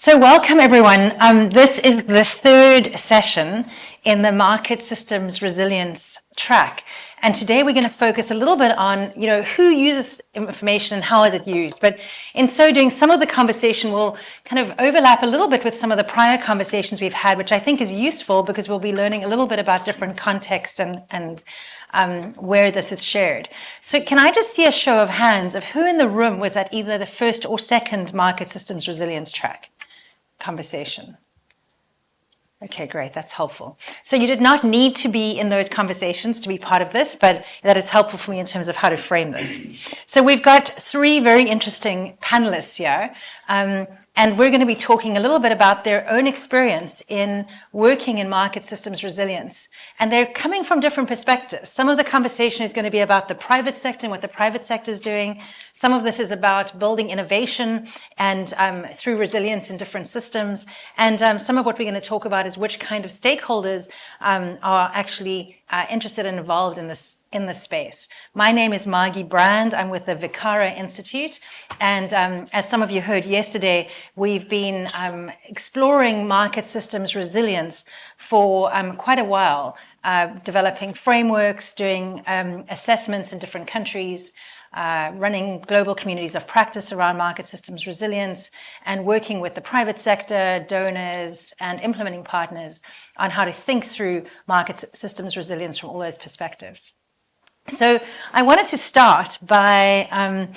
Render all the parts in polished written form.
So welcome everyone. This is the third session in the Market Systems Resilience track. And today we're going to focus a little bit on, who uses information and how is it used. But in so doing, some of the conversation will kind of overlap a little bit with some of the prior conversations we've had, which I think is useful because we'll be learning a little bit about different contexts and where this is shared. So can I just see a show of hands of who in the room was at either the first or second Market Systems Resilience track conversation? Okay, great, that's helpful. So you did not need to be in those conversations to be part of this, but that is helpful for me in terms of how to frame this. So we've got three very interesting panelists here, and we're going to be talking a little bit about their own experience in working in market systems resilience. And they're coming from different perspectives. Some of the conversation is going to be about the private sector and what the private sector is doing. Some of this is about building innovation and through resilience in different systems. And some of what we're going to talk about is which kind of stakeholders are actually interested and involved in this space. My name is Margie Brand. I'm with the Vicara Institute. And as some of you heard yesterday, we've been exploring market systems resilience for quite a while, developing frameworks, doing assessments in different countries, running global communities of practice around market systems resilience, and working with the private sector, donors, and implementing partners on how to think through market systems resilience from all those perspectives. So I wanted to start by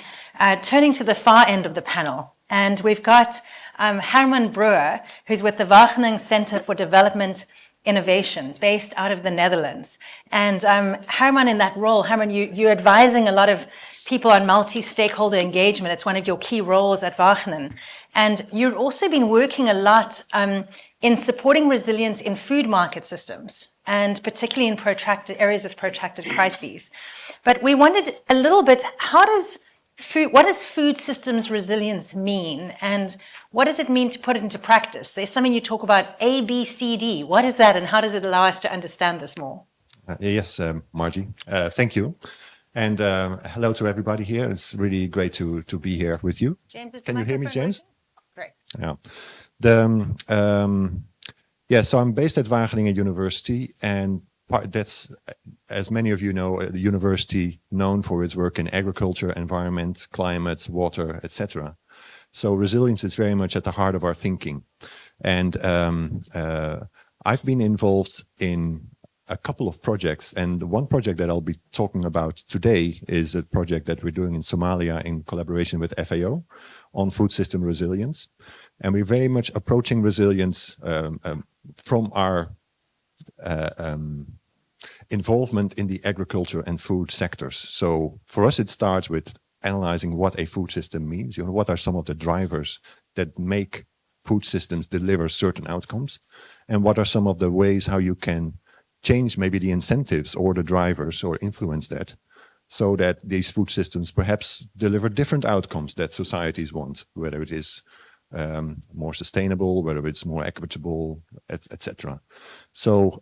turning to the far end of the panel. And we've got Herman Brewer, who's with the Wageningen Center for Development Innovation, based out of the Netherlands. And Herman, in that role, Herman, you're advising a lot of people on multi-stakeholder engagement. It's one of your key roles at Wageningen. And you've also been working a lot in supporting resilience in food market systems, and particularly in protracted areas with protracted crises. But we wondered a little bit, what does food systems resilience mean? And what does it mean to put it into practice? There's something you talk about, ABCD. What is that, and how does it allow us to understand this more? Yes, Margie, thank you. And hello to everybody here. It's really great to be here with you. James, can you hear me, James? Great. Yeah. So I'm based at Wageningen University, and that's, as many of you know, a university known for its work in agriculture, environment, climate, water, etc. So resilience is very much at the heart of our thinking. And I've been involved in a couple of projects, and one project that I'll be talking about today is a project that we're doing in Somalia in collaboration with FAO on food system resilience. And we're very much approaching resilience from our involvement in the agriculture and food sectors. So for us, it starts with analyzing what a food system means. What are some of the drivers that make food systems deliver certain outcomes? And what are some of the ways how you can change maybe the incentives or the drivers or influence that, so that these food systems perhaps deliver different outcomes that societies want, whether it is more sustainable, whether it's more equitable, etc. So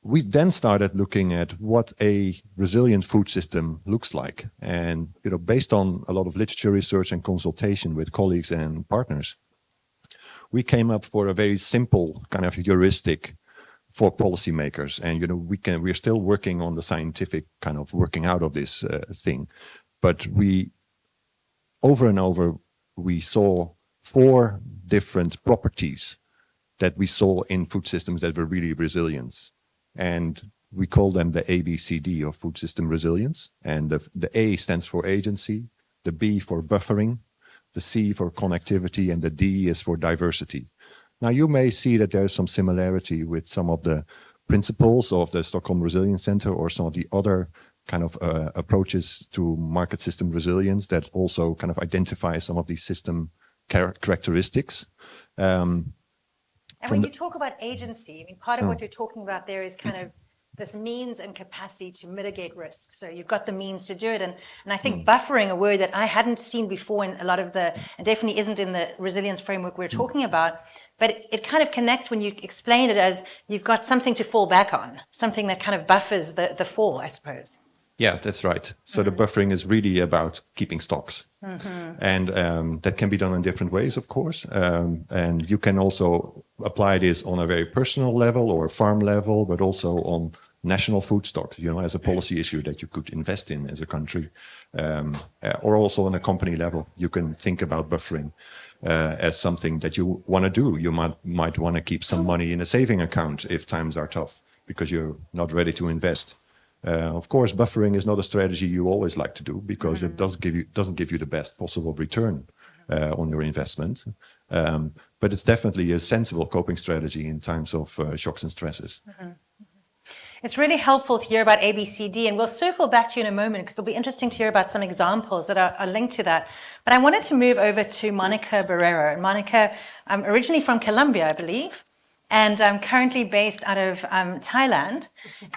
we then started looking at what a resilient food system looks like. And based on a lot of literature research and consultation with colleagues and partners, we came up for a very simple kind of heuristic for policymakers. And we're still working on the scientific kind of working out of this thing. But over and over, we saw 4 different properties that we saw in food systems that were really resilient. And we call them the ABCD of food system resilience. And the A stands for agency, the B for buffering, the C for connectivity, and the D is for diversity. Now, you may see that there's some similarity with some of the principles of the Stockholm Resilience Center or some of the other kind of approaches to market system resilience that also kind of identify some of these system characteristics. And when you talk about agency, I mean, part of what you're talking about there is kind of this means and capacity to mitigate risk. So you've got the means to do it. And I think buffering, a word that I hadn't seen before in a lot of and definitely isn't in the resilience framework we're talking about, but it kind of connects when you explain it as you've got something to fall back on, something that kind of buffers the fall, I suppose. Yeah, that's right. So the buffering is really about keeping stocks. And that can be done in different ways, of course. And you can also apply this on a very personal level or farm level, but also on national food stocks, as a policy issue that you could invest in as a country, or also on a company level. You can think about buffering as something that you want to do. You might want to keep some money in a saving account if times are tough because you're not ready to invest. Of course, buffering is not a strategy you always like to do because it doesn't give you the best possible return on your investment. But it's definitely a sensible coping strategy in times of shocks and stresses. It's really helpful to hear about ABCD, and we'll circle back to you in a moment because it'll be interesting to hear about some examples that are linked to that. But I wanted to move over to Monica Barrero. Monica, originally from Colombia, I believe, and currently based out of Thailand.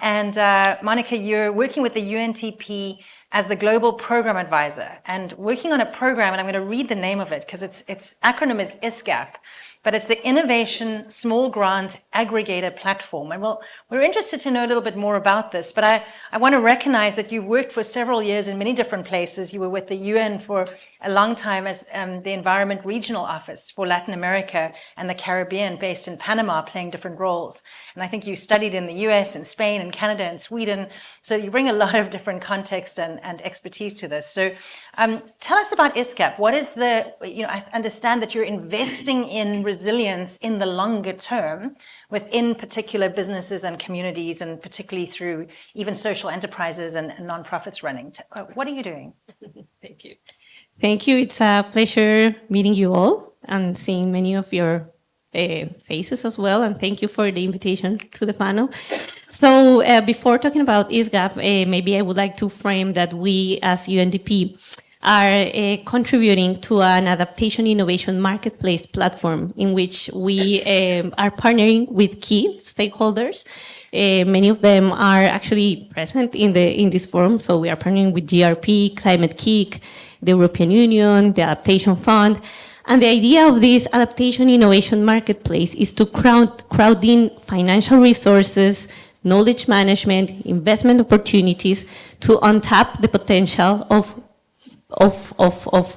And Monica, you're working with the UNDP as the Global Program Advisor and working on a program, and I'm going to read the name of it because its acronym is ISGAP, but it's the Innovation Small Grant Aggregator Platform. And we're interested to know a little bit more about this, but I want to recognize that you worked for several years in many different places. You were with the UN for a long time as the Environment Regional Office for Latin America and the Caribbean, based in Panama, playing different roles. And I think you studied in the US and Spain and Canada and Sweden. So you bring a lot of different context and expertise to this. So tell us about ISGAP. What is I understand that you're investing in resilience in the longer term within particular businesses and communities, and particularly through even social enterprises and nonprofits running. What are you doing? Thank you. Thank you. It's a pleasure meeting you all and seeing many of your faces as well. And thank you for the invitation to the panel. So before talking about ISGAP, maybe I would like to frame that we as UNDP are contributing to an adaptation innovation marketplace platform in which we are partnering with key stakeholders. Many of them are actually present in this forum. So we are partnering with GRP, Climate Kick, the European Union, the Adaptation Fund. And the idea of this adaptation innovation marketplace is to crowd in financial resources, knowledge management, investment opportunities to untap the potential of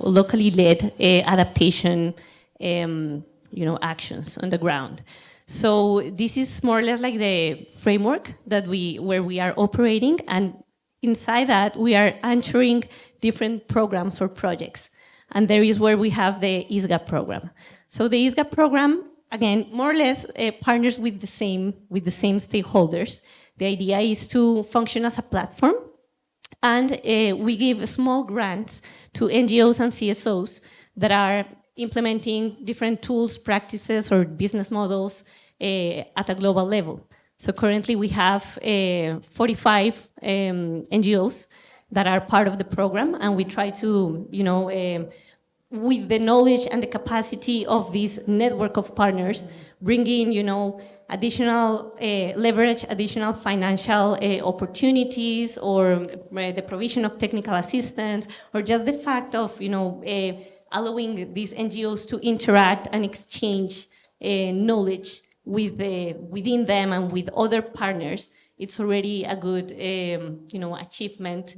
locally led adaptation actions on the ground. So this is more or less like the framework where we are operating, and inside that we are anchoring different programs or projects. And there is where we have the ISGAP program. So the ISGAP program, again, more or less partners with the same stakeholders. The idea is to function as a platform, and we give small grants to NGOs and CSOs that are implementing different tools, practices, or business models at a global level. So currently we have 45 NGOs that are part of the program, and we try to, with the knowledge and the capacity of this network of partners, bring in, additional leverage, additional financial opportunities, or the provision of technical assistance, or just the fact of, allowing these NGOs to interact and exchange knowledge within them and with other partners. It's already a good, achievement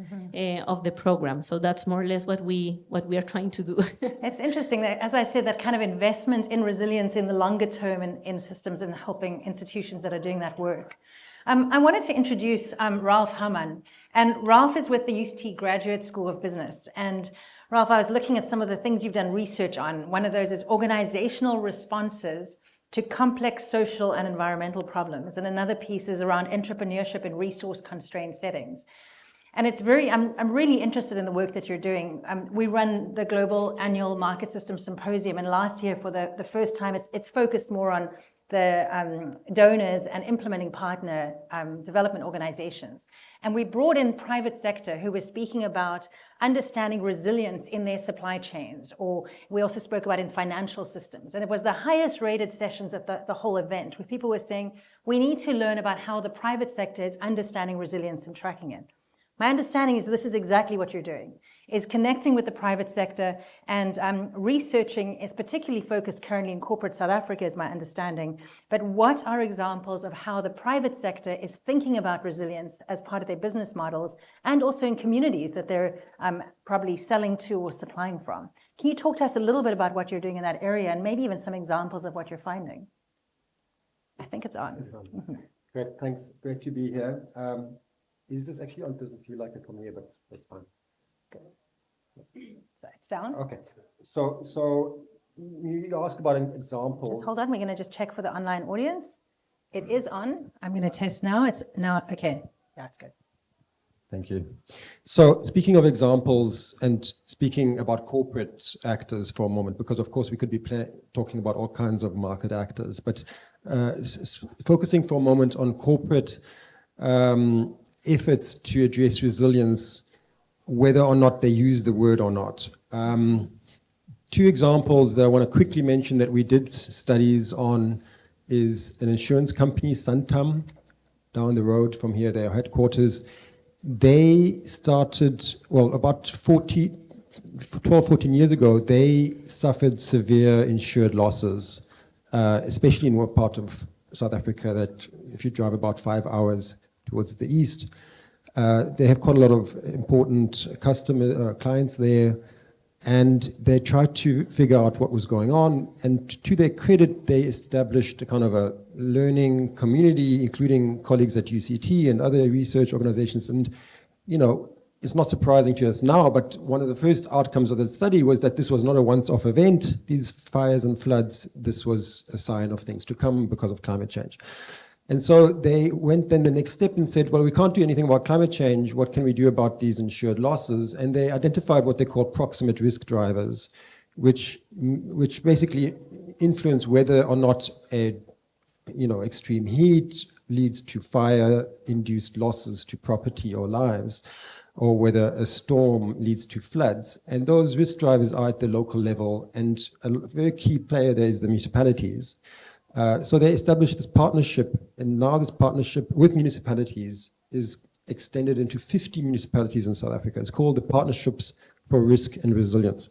of the program. So that's more or less what we are trying to do. It's interesting that, as I said, that kind of investment in resilience in the longer term in systems and helping institutions that are doing that work. I wanted to introduce Ralph Hamann, and Ralph is with the UCT Graduate School of Business. And Ralph, I was looking at some of the things you've done research on. One of those is organizational responses to complex social and environmental problems. And another piece is around entrepreneurship in resource-constrained settings. And it's I'm really interested in the work that you're doing. We run the Global Annual Market System Symposium, and last year, for the first time, it's focused more on the donors and implementing partner development organizations. And we brought in private sector who was speaking about understanding resilience in their supply chains, or we also spoke about in financial systems. And it was the highest rated sessions at the whole event, where people were saying, we need to learn about how the private sector is understanding resilience and tracking it. My understanding is this is exactly what you're doing. is connecting with the private sector and researching is particularly focused currently in corporate South Africa, is my understanding. But what are examples of how the private sector is thinking about resilience as part of their business models and also in communities that they're probably selling to or supplying from? Can you talk to us a little bit about what you're doing in that area and maybe even some examples of what you're finding? I think it's on. Great, thanks. Great to be here. Is this actually on? Doesn't feel like it from here, but that's fine. So it's down. Okay. So you ask about an example. Just hold on. We're going to just check for the online audience. It is on. I'm going to test now. It's now okay. That's good. Thank you. So speaking of examples and speaking about corporate actors for a moment, because of course we could be talking about all kinds of market actors, but focusing for a moment on corporate efforts to address resilience, whether or not they use the word or not. Two examples that I want to quickly mention that we did studies on is an insurance company, Santam, down the road from here, their headquarters. They started, well, about 12, 14 years ago, they suffered severe insured losses, especially in one part of South Africa that if you drive about 5 hours towards the east, they have quite a lot of important clients there, and they tried to figure out what was going on. And to their credit, they established a kind of a learning community, including colleagues at UCT and other research organizations. And, you know, it's not surprising to us now, but one of the first outcomes of the study was that this was not a once-off event. These fires and floods, this was a sign of things to come because of climate change. And so they went then the next step and said, well, we can't do anything about climate change. What can we do about these insured losses? And they identified what they call proximate risk drivers, which basically influence whether or not extreme heat leads to fire-induced losses to property or lives, or whether a storm leads to floods. And those risk drivers are at the local level, and a very key player there is the municipalities. So they established this partnership, and now this partnership with municipalities is extended into 50 municipalities in South Africa. It's called the Partnerships for Risk and Resilience.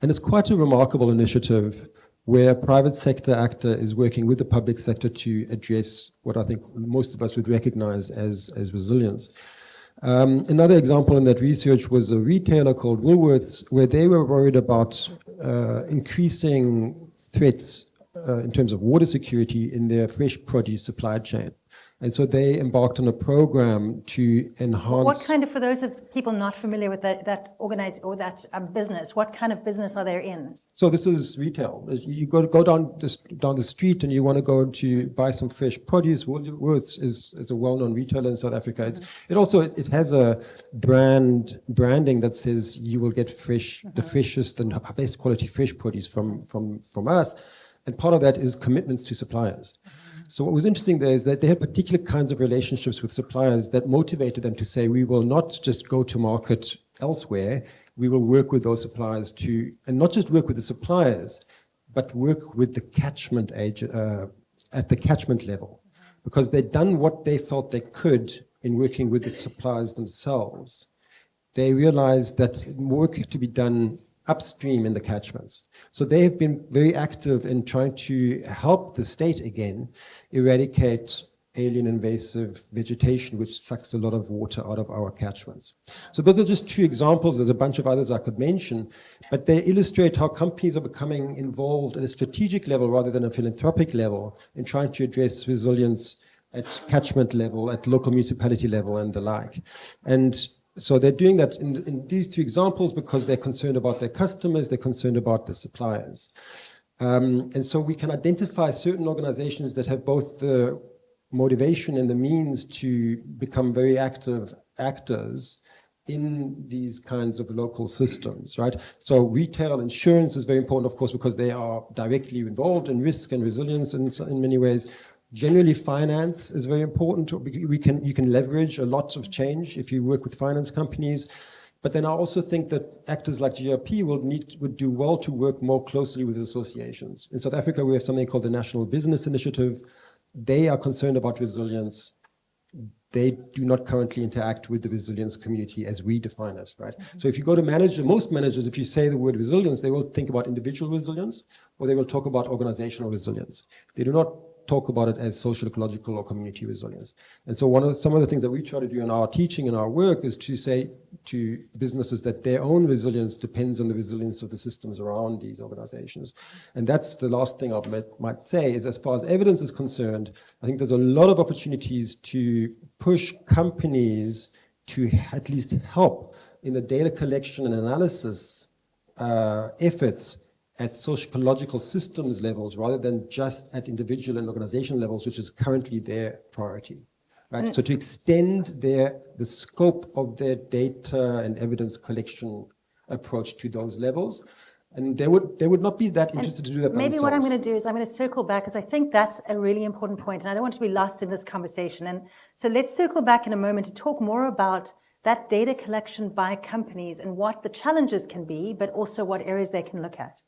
And it's quite a remarkable initiative where a private sector actor is working with the public sector to address what I think most of us would recognize as resilience. Another example in that research was a retailer called Woolworths, where they were worried about increasing threats in terms of water security in their fresh produce supply chain. And so they embarked on a program to enhance... What kind of, for those of people not familiar with that organized or that business, what kind of business are they in? So this is retail. You go down the street and you want to go to buy some fresh produce. Woolworths is a well-known retailer in South Africa. It has a branding that says you will get fresh, the freshest and best quality fresh produce from us. And part of that is commitments to suppliers. So what was interesting there is that they had particular kinds of relationships with suppliers that motivated them to say, we will not just go to market elsewhere, we will work with those suppliers and not just work with the suppliers, but work with the catchment at the catchment level. Because they'd done what they felt they could in working with the suppliers themselves. They realized that work had to be done upstream in the catchments. So they have been very active in trying to help the state again eradicate alien invasive vegetation, which sucks a lot of water out of our catchments. So those are just two examples. There's a bunch of others I could mention, but they illustrate how companies are becoming involved at a strategic level rather than a philanthropic level in trying to address resilience at catchment level, at local municipality level, and the like. And so they're doing that in these two examples because they're concerned about their customers, they're concerned about the suppliers. And so we can identify certain organizations that have both the motivation and the means to become very active actors in these kinds of local systems, right? So retail insurance is very important, of course, because they are directly involved in risk and resilience in many ways. Generally, finance is very important. You can leverage a lot of change if you work with finance companies. But then I also think that actors like GRP would do well to work more closely with associations. In South Africa, we have something called the National Business Initiative. They are concerned about resilience. they do not currently interact with the resilience community as we define it, right? So if you go to most managers, if you say the word resilience, they will think about individual resilience, or they will talk about organizational resilience. They do not talk about it as social, ecological, or community resilience. And so some of the things that we try to do in our teaching and our work is to say to businesses that their own resilience depends on the resilience of the systems around these organizations. And that's the last thing I might say is, as far as evidence is concerned, I think there's a lot of opportunities to push companies to at least help in the data collection and analysis efforts at sociological systems levels rather than just at individual and organizational levels, which is currently their priority. Right? So to extend the scope of their data and evidence collection approach to those levels, and they would not be that interested to do that by maybe themselves. what I'm going to do is I'm going to circle back, because I think that's a really important point, and I don't want to be lost in this conversation. And so let's circle back in a moment to talk more about that data collection by companies and what the challenges can be, but also what areas they can look at.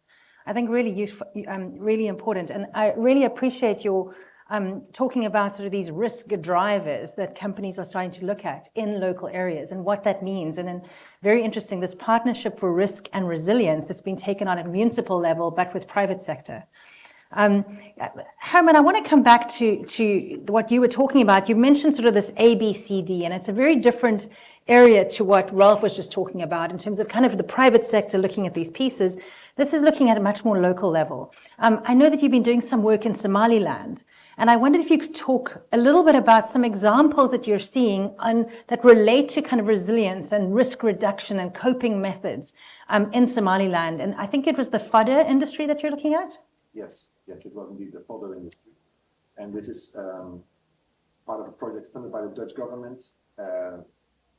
I think really useful, really important. And I really appreciate your talking about sort of these risk drivers that companies are starting to look at in local areas and what that means. And then very interesting, this partnership for risk and resilience that's been taken on at municipal level, but with private sector. Herman, I want to come back to what you were talking about. You mentioned sort of this ABCD, and it's a very different area to what Ralph was just talking about in terms of kind of the private sector looking at these pieces. This is looking at a much more local level. I know that you've been doing some work in Somaliland, and I wondered if you could talk a little bit about some examples that you're seeing that relate to kind of resilience and risk reduction and coping methods in Somaliland. And I think it was the fodder industry that you're looking at? Yes, it was indeed the fodder industry. And this is part of a project funded by the Dutch government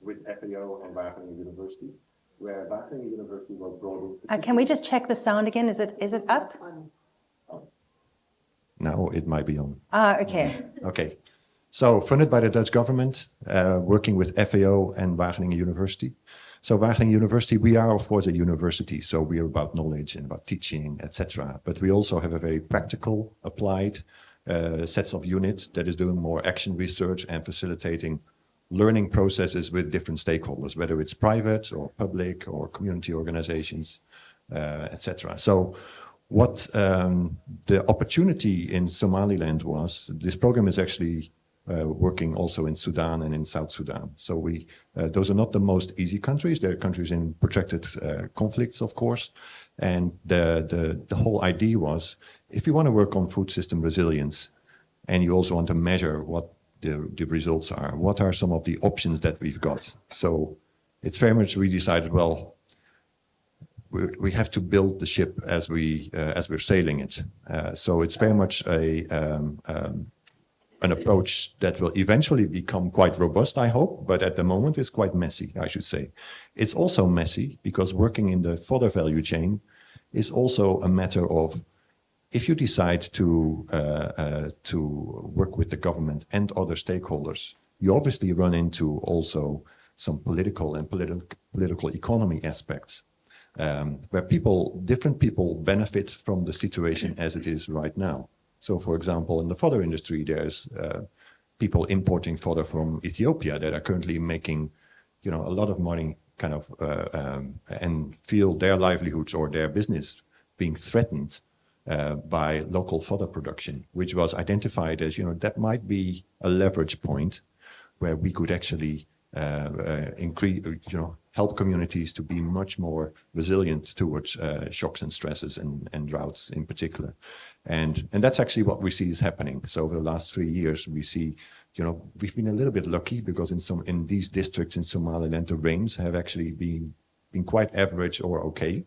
with FAO and Wageningen University, where Wageningen University was brought in. Can we just check the sound again? Is it up? Now it might be on. Okay. Okay. So funded by the Dutch government, working with FAO and Wageningen University. So Wageningen University, we are of course a university, so we are about knowledge and about teaching, etc. But we also have a very practical, applied sets of units that is doing more action research and facilitating learning processes with different stakeholders, whether it's private or public or community organizations, etc. So what the opportunity in Somaliland was, this program is actually working also in Sudan and in South Sudan. So those are not the most easy countries. They're countries in protracted conflicts, of course. And the whole idea was, if you want to work on food system resilience, and you also want to measure what the results are, what are some of the options that we've got? So it's very much we decided, well, we have to build the ship as we're sailing it. So it's very much an approach that will eventually become quite robust, I hope, but at the moment it's quite messy, I should say. It's also messy because working in the fodder value chain is also a matter of, if you decide to work with the government and other stakeholders, you obviously run into also some political and political economy aspects, where different people benefit from the situation as it is right now. So, for example, in the fodder industry, there's people importing fodder from Ethiopia that are currently making, a lot of money, kind of, and feel their livelihoods or their business being threatened by local fodder production, which was identified as, that might be a leverage point where we could actually increase, help communities to be much more resilient towards shocks and stresses and droughts in particular. And that's actually what we see is happening. So over the last 3 years, we see, we've been a little bit lucky because in these districts in Somaliland, the rains have actually been quite average or okay.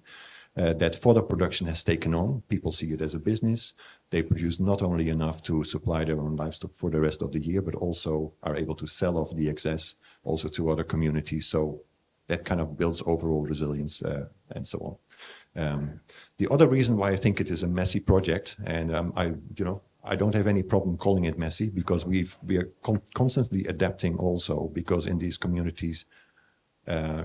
That fodder production has taken on. People see it as a business. They produce not only enough to supply their own livestock for the rest of the year, but also are able to sell off the excess also to other communities. So that kind of builds overall resilience and so on. The other reason why I think it is a messy project, and I don't have any problem calling it messy, because we are constantly adapting also, because in these communities,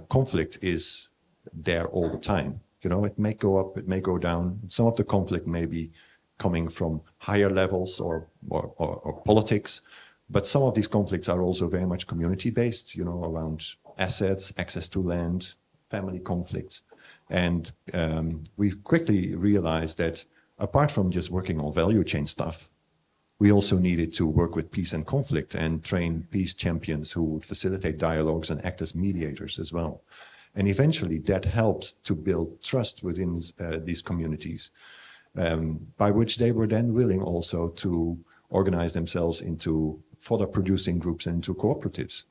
conflict is there all the time. It may go up, it may go down. Some of the conflict may be coming from higher levels or politics, But some of these conflicts are also very much community-based, around assets, access to land, family conflicts. And we quickly realized that apart from just working on value chain stuff, we also needed to work with peace and conflict and train peace champions who would facilitate dialogues and act as mediators as well. And eventually that helped to build trust within these communities, by which they were then willing also to organize themselves into fodder producing groups and into cooperatives,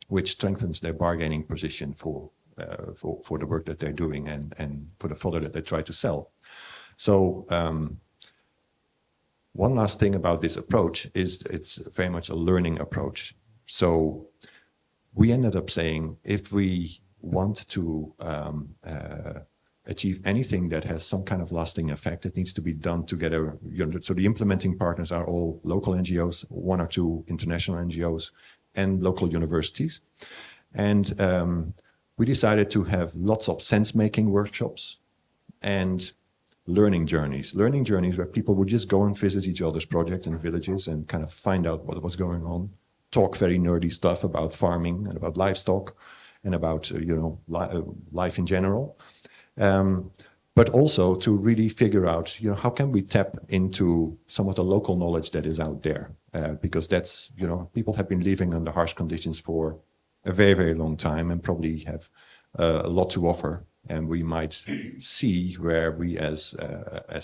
which strengthens their bargaining position for the work that they're doing and for the fodder that they try to sell. So one last thing about this approach is it's very much a learning approach. So we ended up saying, if we want to achieve anything that has some kind of lasting effect, it needs to be done together. So the implementing partners are all local NGOs, 1 or 2 international NGOs, and local universities. And we decided to have lots of sense-making workshops and learning journeys where people would just go and visit each other's projects and villages and kind of find out what was going on, talk very nerdy stuff about farming and about livestock and about life in general, but also to really figure out how can we tap into some of the local knowledge that is out there, because that's people have been living under harsh conditions for a very, very long time and probably have a lot to offer. And we might see where we as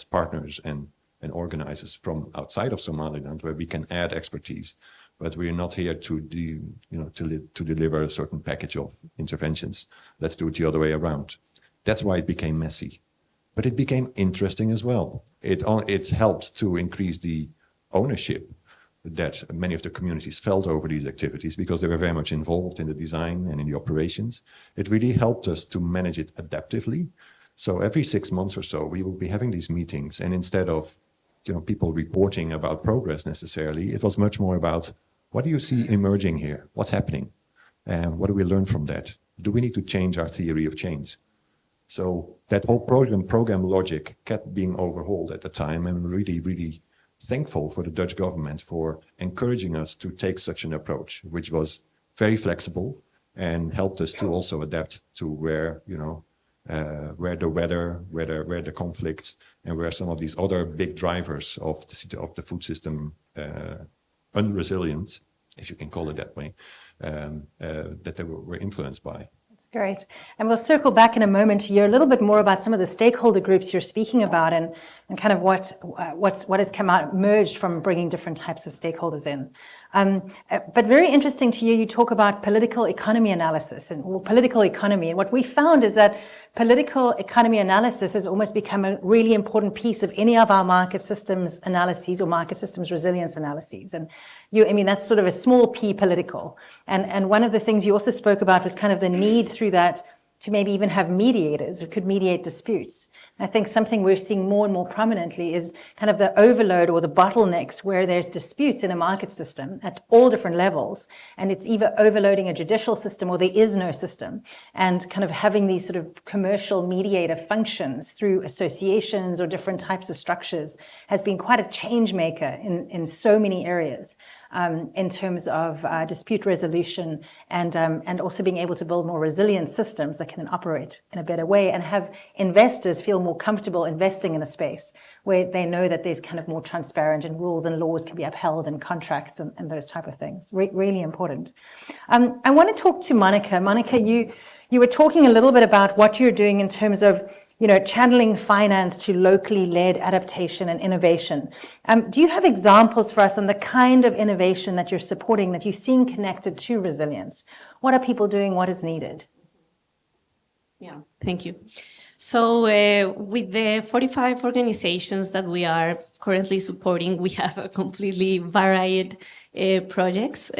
partners and organizers from outside of Somaliland, where we can add expertise, but we're not here to deliver a certain package of interventions. Let's do it the other way around. That's why it became messy, but it became interesting as well. It helped to increase the ownership that many of the communities felt over these activities because they were very much involved in the design and in the operations. It really helped us to manage it adaptively. So every 6 months or so, we will be having these meetings, and instead of people reporting about progress necessarily, it was much more about, what do you see emerging here? What's happening? And what do we learn from that? Do we need to change our theory of change? So that whole program logic kept being overhauled at the time, and really, really thankful for the Dutch government for encouraging us to take such an approach, which was very flexible and helped us to also adapt to where the weather, where the conflicts, and where some of these other big drivers of the food system unresilient, if you can call it that way, that they were influenced by. Great. And we'll circle back in a moment to hear a little bit more about some of the stakeholder groups you're speaking about and kind of what has come out, emerged from bringing different types of stakeholders in. But very interesting to hear you talk about political economy analysis or political economy. And what we found is that political economy analysis has almost become a really important piece of any of our market systems analyses or market systems resilience analyses. And that's sort of a small p political. And one of the things you also spoke about was kind of the need through that to maybe even have mediators who could mediate disputes. And I think something we're seeing more and more prominently is kind of the overload or the bottlenecks where there's disputes in a market system at all different levels. And it's either overloading a judicial system or there is no system. And kind of having these sort of commercial mediator functions through associations or different types of structures has been quite a change maker in so many areas. In terms of dispute resolution and also being able to build more resilient systems that can operate in a better way and have investors feel more comfortable investing in a space where they know that there's kind of more transparent and rules and laws can be upheld and contracts and those type of things. Really important. I want to talk to Monica. Monica, you were talking a little bit about what you're doing in terms of channeling finance to locally led adaptation and innovation. Do you have examples for us on the kind of innovation that you're supporting, that you're seeing connected to resilience? What are people doing? What is needed? Yeah, thank you. So with the 45 organizations that we are currently supporting, we have a completely varied projects.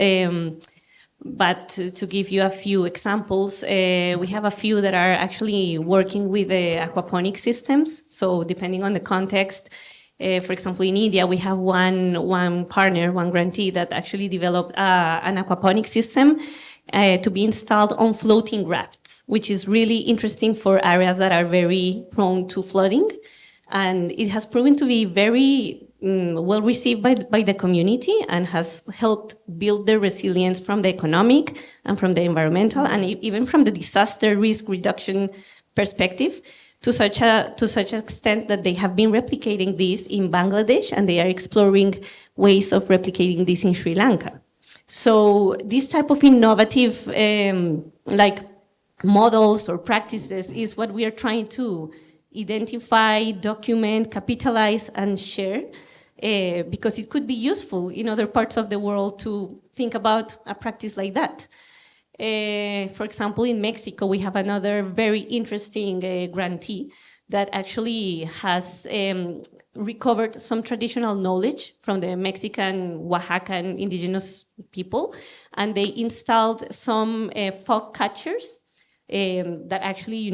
But to give you a few examples, we have a few that are actually working with the aquaponic systems. So depending on the context, for example, in India, we have one partner, one grantee that actually developed an aquaponic system to be installed on floating rafts, which is really interesting for areas that are very prone to flooding. And it has proven to be very well received by the community and has helped build their resilience from the economic and from the environmental and even from the disaster risk reduction perspective to such an extent that they have been replicating this in Bangladesh and they are exploring ways of replicating this in Sri Lanka. So this type of innovative like models or practices is what we are trying to identify, document, capitalize, and share, because it could be useful in other parts of the world to think about a practice like that. For example, in Mexico, we have another very interesting grantee that actually has recovered some traditional knowledge from the Mexican Oaxacan indigenous people, and they installed some fog catchers that actually,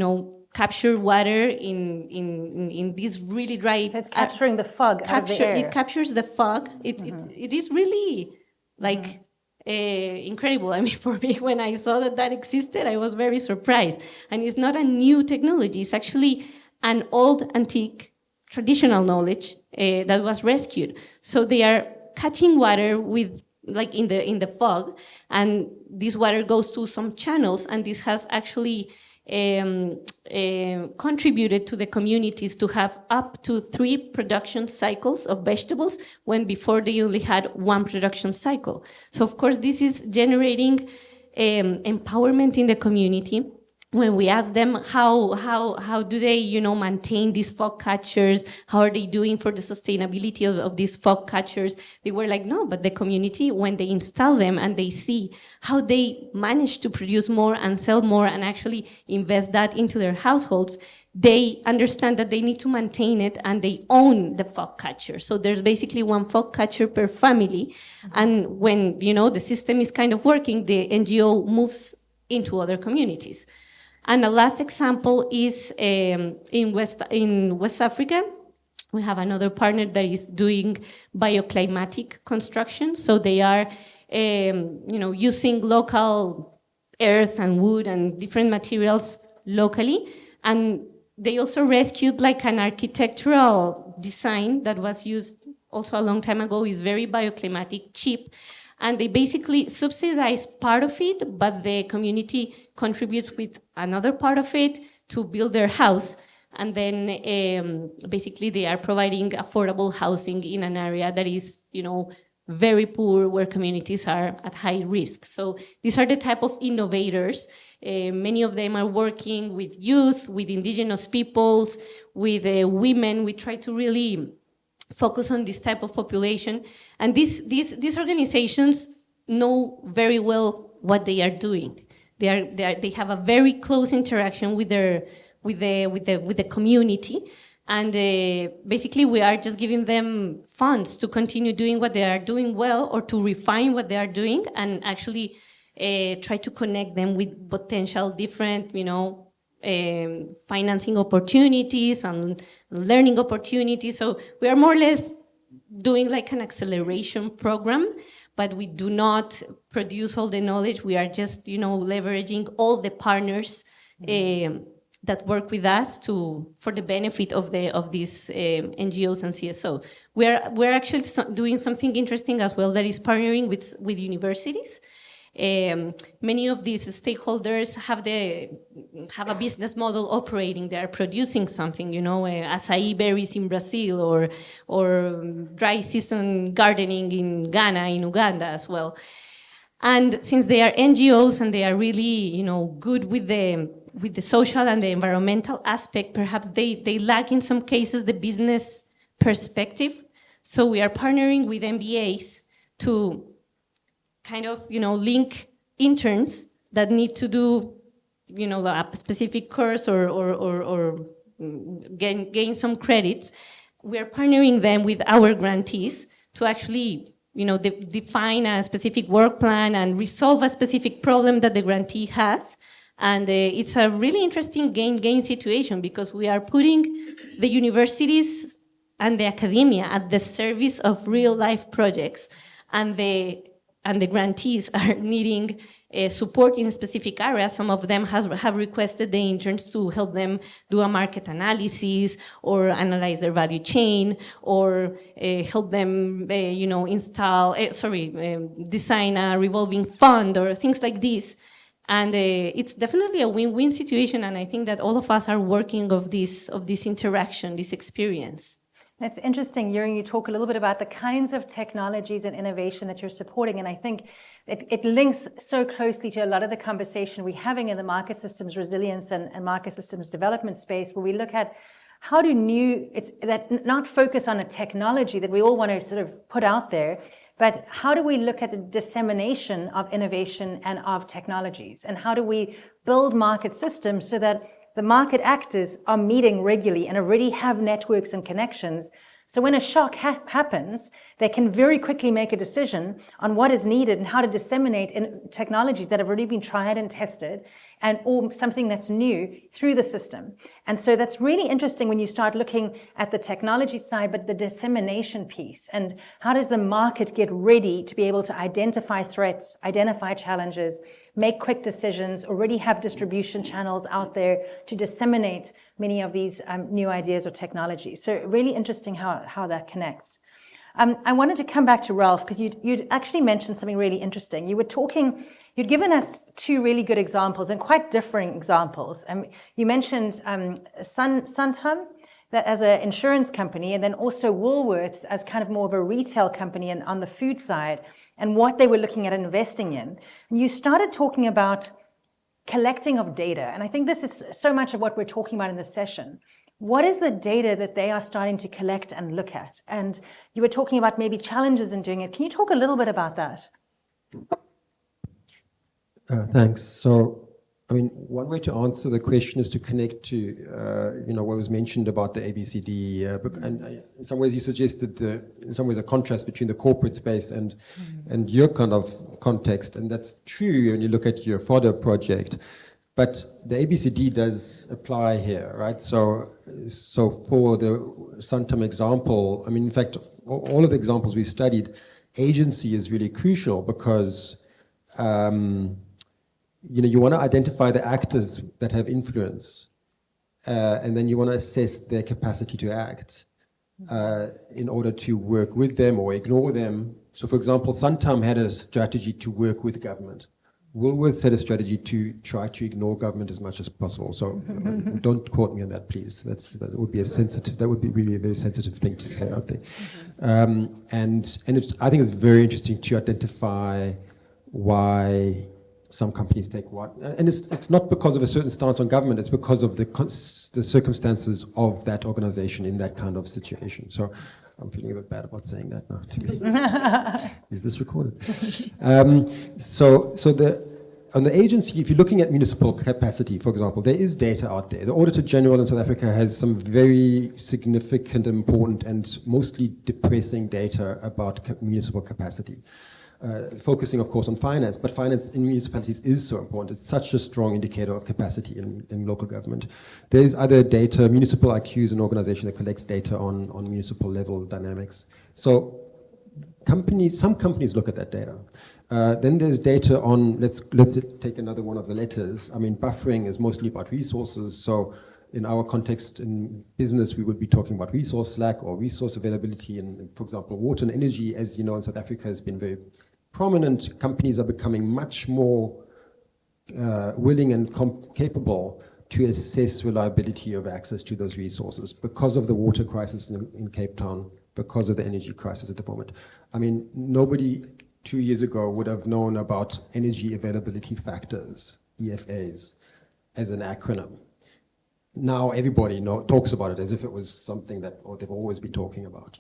capture water in these really dry. So it's capturing the fog out of the air. It captures the fog. It is really like incredible. I mean, for me, when I saw that existed, I was very surprised. And it's not a new technology. It's actually an old, antique, traditional knowledge that was rescued. So they are catching water with like in the fog, and this water goes to some channels, and this has actually contributed to the communities to have up to 3 production cycles of vegetables when before they only had 1 production cycle. So of course this is generating empowerment in the community. When we ask them how do they maintain these fog catchers, how are they doing for the sustainability of these fog catchers, they were like, no, but the community, when they install them and they see how they manage to produce more and sell more and actually invest that into their households, they understand that they need to maintain it and they own the fog catcher. So there's basically 1 fog catcher per family. And when the system is kind of working, the NGO moves into other communities. And the last example is in West Africa. We have another partner that is doing bioclimatic construction. So they are, using local earth and wood and different materials locally. And they also rescued like an architectural design that was used also a long time ago. Is very bioclimatic, cheap. And they basically subsidize part of it, but the community contributes with another part of it to build their house. And then basically they are providing affordable housing in an area that is, very poor, where communities are at high risk. So these are the type of innovators. Many of them are working with youth, with indigenous peoples, with women. We try to really focus on this type of population. And these organizations know very well what they are doing. They have a very close interaction with the community. And basically we are just giving them funds to continue doing what they are doing well, or to refine what they are doing, and actually try to connect them with potential different, financing opportunities and learning opportunities. So we are more or less doing like an acceleration program, but we do not produce all the knowledge. We are just, leveraging all the partners that work with us for the benefit of these NGOs and CSO. We're actually doing something interesting as well, that is partnering with universities. Many of these stakeholders have a business model operating. They are producing something, acai berries in Brazil, or dry season gardening in Ghana, in Uganda as well. And since they are NGOs and they are really, good with the social and the environmental aspect, perhaps they lack in some cases the business perspective. So we are partnering with MBAs to kind of, link interns that need to do, a specific course or gain some credits. We are partnering them with our grantees to actually, define a specific work plan and resolve a specific problem that the grantee has. And it's a really interesting gain-gain situation, because we are putting the universities and the academia at the service of real-life projects. And the and the grantees are needing support in specific areas. Some of them have requested the interns to help them do a market analysis or analyze their value chain or help them, design a revolving fund or things like this. And it's definitely a win-win situation. And I think that all of us are working of this interaction, this experience. That's interesting, Jürgen, you talk a little bit about the kinds of technologies and innovation that you're supporting, and I think it links so closely to a lot of the conversation we're having in the market systems resilience and market systems development space, where we look at how do not focus on a technology that we all want to sort of put out there, but how do we look at the dissemination of innovation and of technologies, and how do we build market systems so that the market actors are meeting regularly and already have networks and connections. So when a shock happens, they can very quickly make a decision on what is needed and how to disseminate in technologies that have already been tried and tested, or something that's new through the system. And so that's really interesting when you start looking at the technology side, but the dissemination piece, and how does the market get ready to be able to identify threats, identify challenges, make quick decisions, already have distribution channels out there to disseminate many of these new ideas or technologies. So really interesting how that connects. I wanted to come back to Ralph, because you'd actually mentioned something really interesting. You'd given us two really good examples and quite differing examples. You mentioned Santam, that as an insurance company, and then also Woolworths as kind of more of a retail company and on the food side, and what they were looking at investing in. And you started talking about collecting of data, and I think this is so much of what we're talking about in this session. What is the data that they are starting to collect and look at? And you were talking about maybe challenges in doing it. Can you talk a little bit about that? Thanks. So, I mean, one way to answer the question is to connect to, what was mentioned about the ABCD. And in some ways you suggested, in some ways, a contrast between the corporate space and your kind of context. And that's true when you look at your fodder project. But the ABCD does apply here, right? So for the Santam example, I mean, in fact, all of the examples we studied, agency is really crucial because you want to identify the actors that have influence, and then you want to assess their capacity to act in order to work with them or ignore them. So, for example, Santam had a strategy to work with government. Woolworths had a strategy to try to ignore government as much as possible. So don't quote me on that, please. That would be really a very sensitive thing to say out there. I think it's very interesting to identify why some companies take what, and it's not because of a certain stance on government. It's because of the circumstances of that organization in that kind of situation. So I'm feeling a bit bad about saying that now. Is this recorded? On the agency, if you're looking at municipal capacity, for example, there is data out there. The Auditor General in South Africa has some very significant, important, and mostly depressing data about municipal capacity. Focusing, of course, on finance, but finance in municipalities is so important. It's such a strong indicator of capacity in local government. There's other data. Municipal IQ is an organization that collects data on municipal level dynamics. So some companies look at that data. Then there's data on, let's take another one of the letters. I mean, buffering is mostly about resources. So in our context in business, we would be talking about resource slack or resource availability. And for example, water and energy, as you know, in South Africa has been very prominent. Companies are becoming much more willing and capable to assess reliability of access to those resources because of the water crisis in Cape Town, because of the energy crisis at the moment. I mean, nobody 2 years ago would have known about energy availability factors, EFAs, as an acronym. Now everybody talks about it as if it was something that they've always been talking about,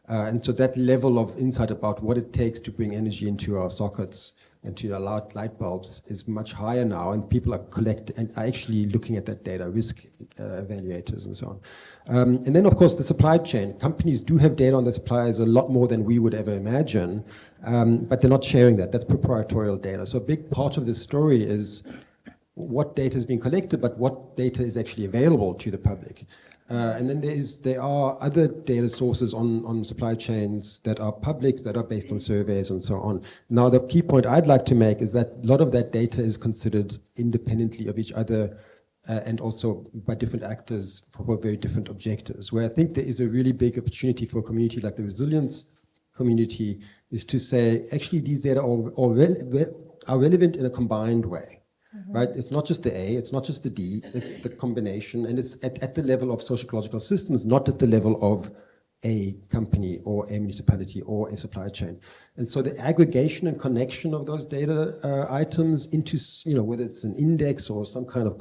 And so that level of insight about what it takes to bring energy into our sockets and to allow light bulbs is much higher now, and people are actually looking at that data, risk evaluators and so on. And then, of course, the supply chain. Companies do have data on their suppliers a lot more than we would ever imagine, but they're not sharing that. That's proprietary data. So a big part of this story is what data is being collected, but what data is actually available to the public. And then there are other data sources on supply chains that are public, that are based on surveys and so on. Now, the key point I'd like to make is that a lot of that data is considered independently of each other and also by different actors for very different objectives, where I think there is a really big opportunity for a community like the resilience community is to say, actually, these data are relevant in a combined way. Right? It's not just the A, it's not just the D, it's the combination, and it's at the level of socio-ecological systems, not at the level of a company or a municipality or a supply chain. And so the aggregation and connection of those data items into, whether it's an index or some kind of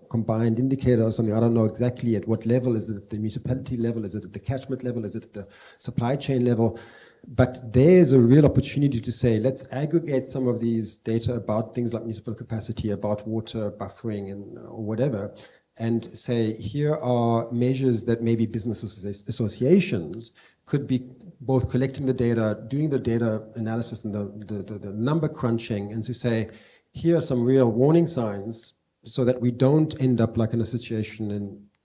combined indicator or something, I don't know exactly at what level. Is it at the municipality level? Is it at the catchment level? Is it at the supply chain level? But there's a real opportunity to say, let's aggregate some of these data about things like municipal capacity, about water buffering and or whatever, and say, here are measures that maybe business associations could be both collecting the data, doing the data analysis and the number crunching, and to say, here are some real warning signs so that we don't end up like in a situation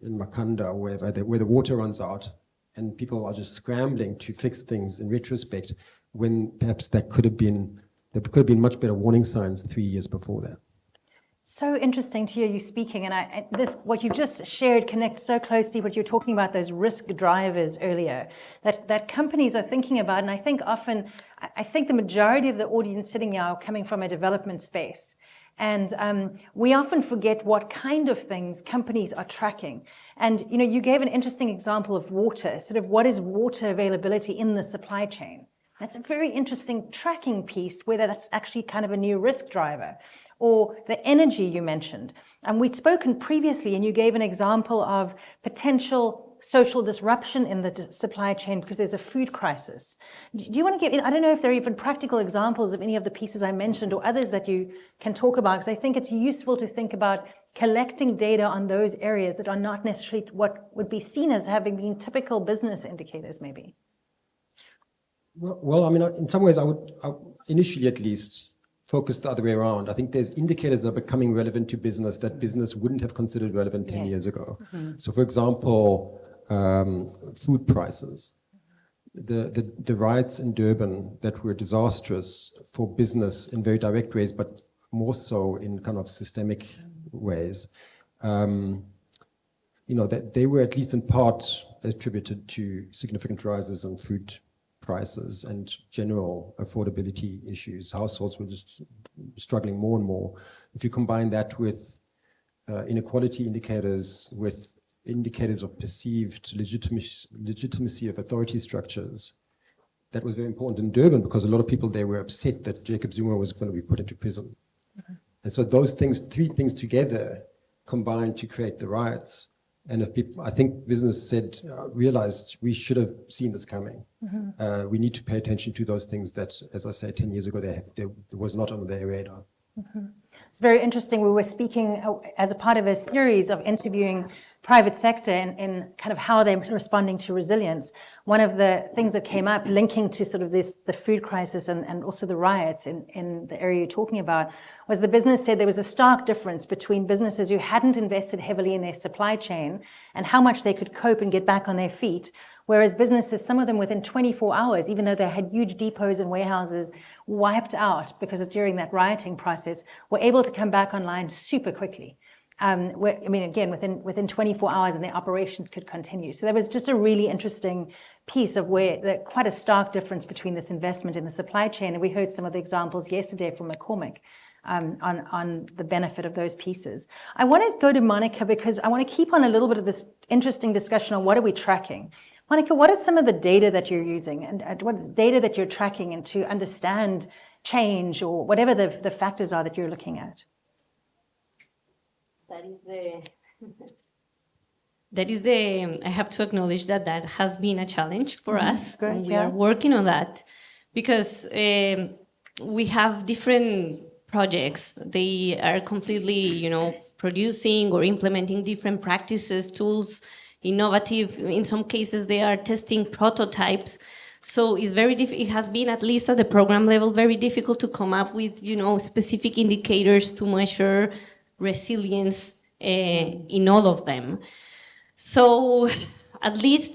in Makanda or wherever, where the water runs out and people are just scrambling to fix things in retrospect, when perhaps there could have been much better warning signs 3 years before that. So interesting to hear you speaking, and what you just shared connects so closely what you're talking about, those risk drivers earlier, that companies are thinking about, and I think the majority of the audience sitting here are coming from a development space. And we often forget what kind of things companies are tracking. And you gave an interesting example of water, sort of what is water availability in the supply chain. That's a very interesting tracking piece, whether that's actually kind of a new risk driver. Or the energy you mentioned. And we'd spoken previously, and you gave an example of potential social disruption in the supply chain because there's a food crisis. Do you want to give, I don't know if there are even practical examples of any of the pieces I mentioned or others that you can talk about, because I think it's useful to think about collecting data on those areas that are not necessarily what would be seen as having been typical business indicators, maybe. Well, I mean, in some ways, I would initially at least focus the other way around. I think there's indicators that are becoming relevant to business that business wouldn't have considered relevant 10 years ago. Mm-hmm. So, for example, food prices. The riots in Durban that were disastrous for business in very direct ways, but more so in kind of systemic ways. That they were at least in part attributed to significant rises in food prices and general affordability issues. Households were just struggling more and more. If you combine that with inequality indicators, with indicators of perceived legitimacy of authority structures, that was very important in Durban because a lot of people there were upset that Jacob Zuma was going to be put into prison. Mm-hmm. And so those things, three things together, combined to create the riots. And if people, I think business realized we should have seen this coming. Mm-hmm. We need to pay attention to those things that, as I say, 10 years ago, there was not on their radar. Mm-hmm. It's very interesting. We were speaking as a part of a series of interviewing private sector in kind of how they're responding to resilience. One of the things that came up linking to sort of the food crisis and also the riots in the area you're talking about was the business said there was a stark difference between businesses who hadn't invested heavily in their supply chain and how much they could cope and get back on their feet, whereas businesses, some of them within 24 hours, even though they had huge depots and warehouses wiped out because of during that rioting process, were able to come back online super quickly. Again, within 24 hours, and their operations could continue. So there was just a really interesting piece of quite a stark difference between this investment in the supply chain. And we heard some of the examples yesterday from McCormick on the benefit of those pieces. I want to go to Monica because I want to keep on a little bit of this interesting discussion on what are we tracking. Monica, what are some of the data that you're using and what data that you're tracking and to understand change or whatever the factors are that you're looking at? That is I have to acknowledge that has been a challenge for us. Good, and we are working on that because we have different projects. They are completely, producing or implementing different practices, tools, innovative. In some cases, they are testing prototypes. So it's it has been, at least at the program level, very difficult to come up with, specific indicators to measure resilience in all of them. So at least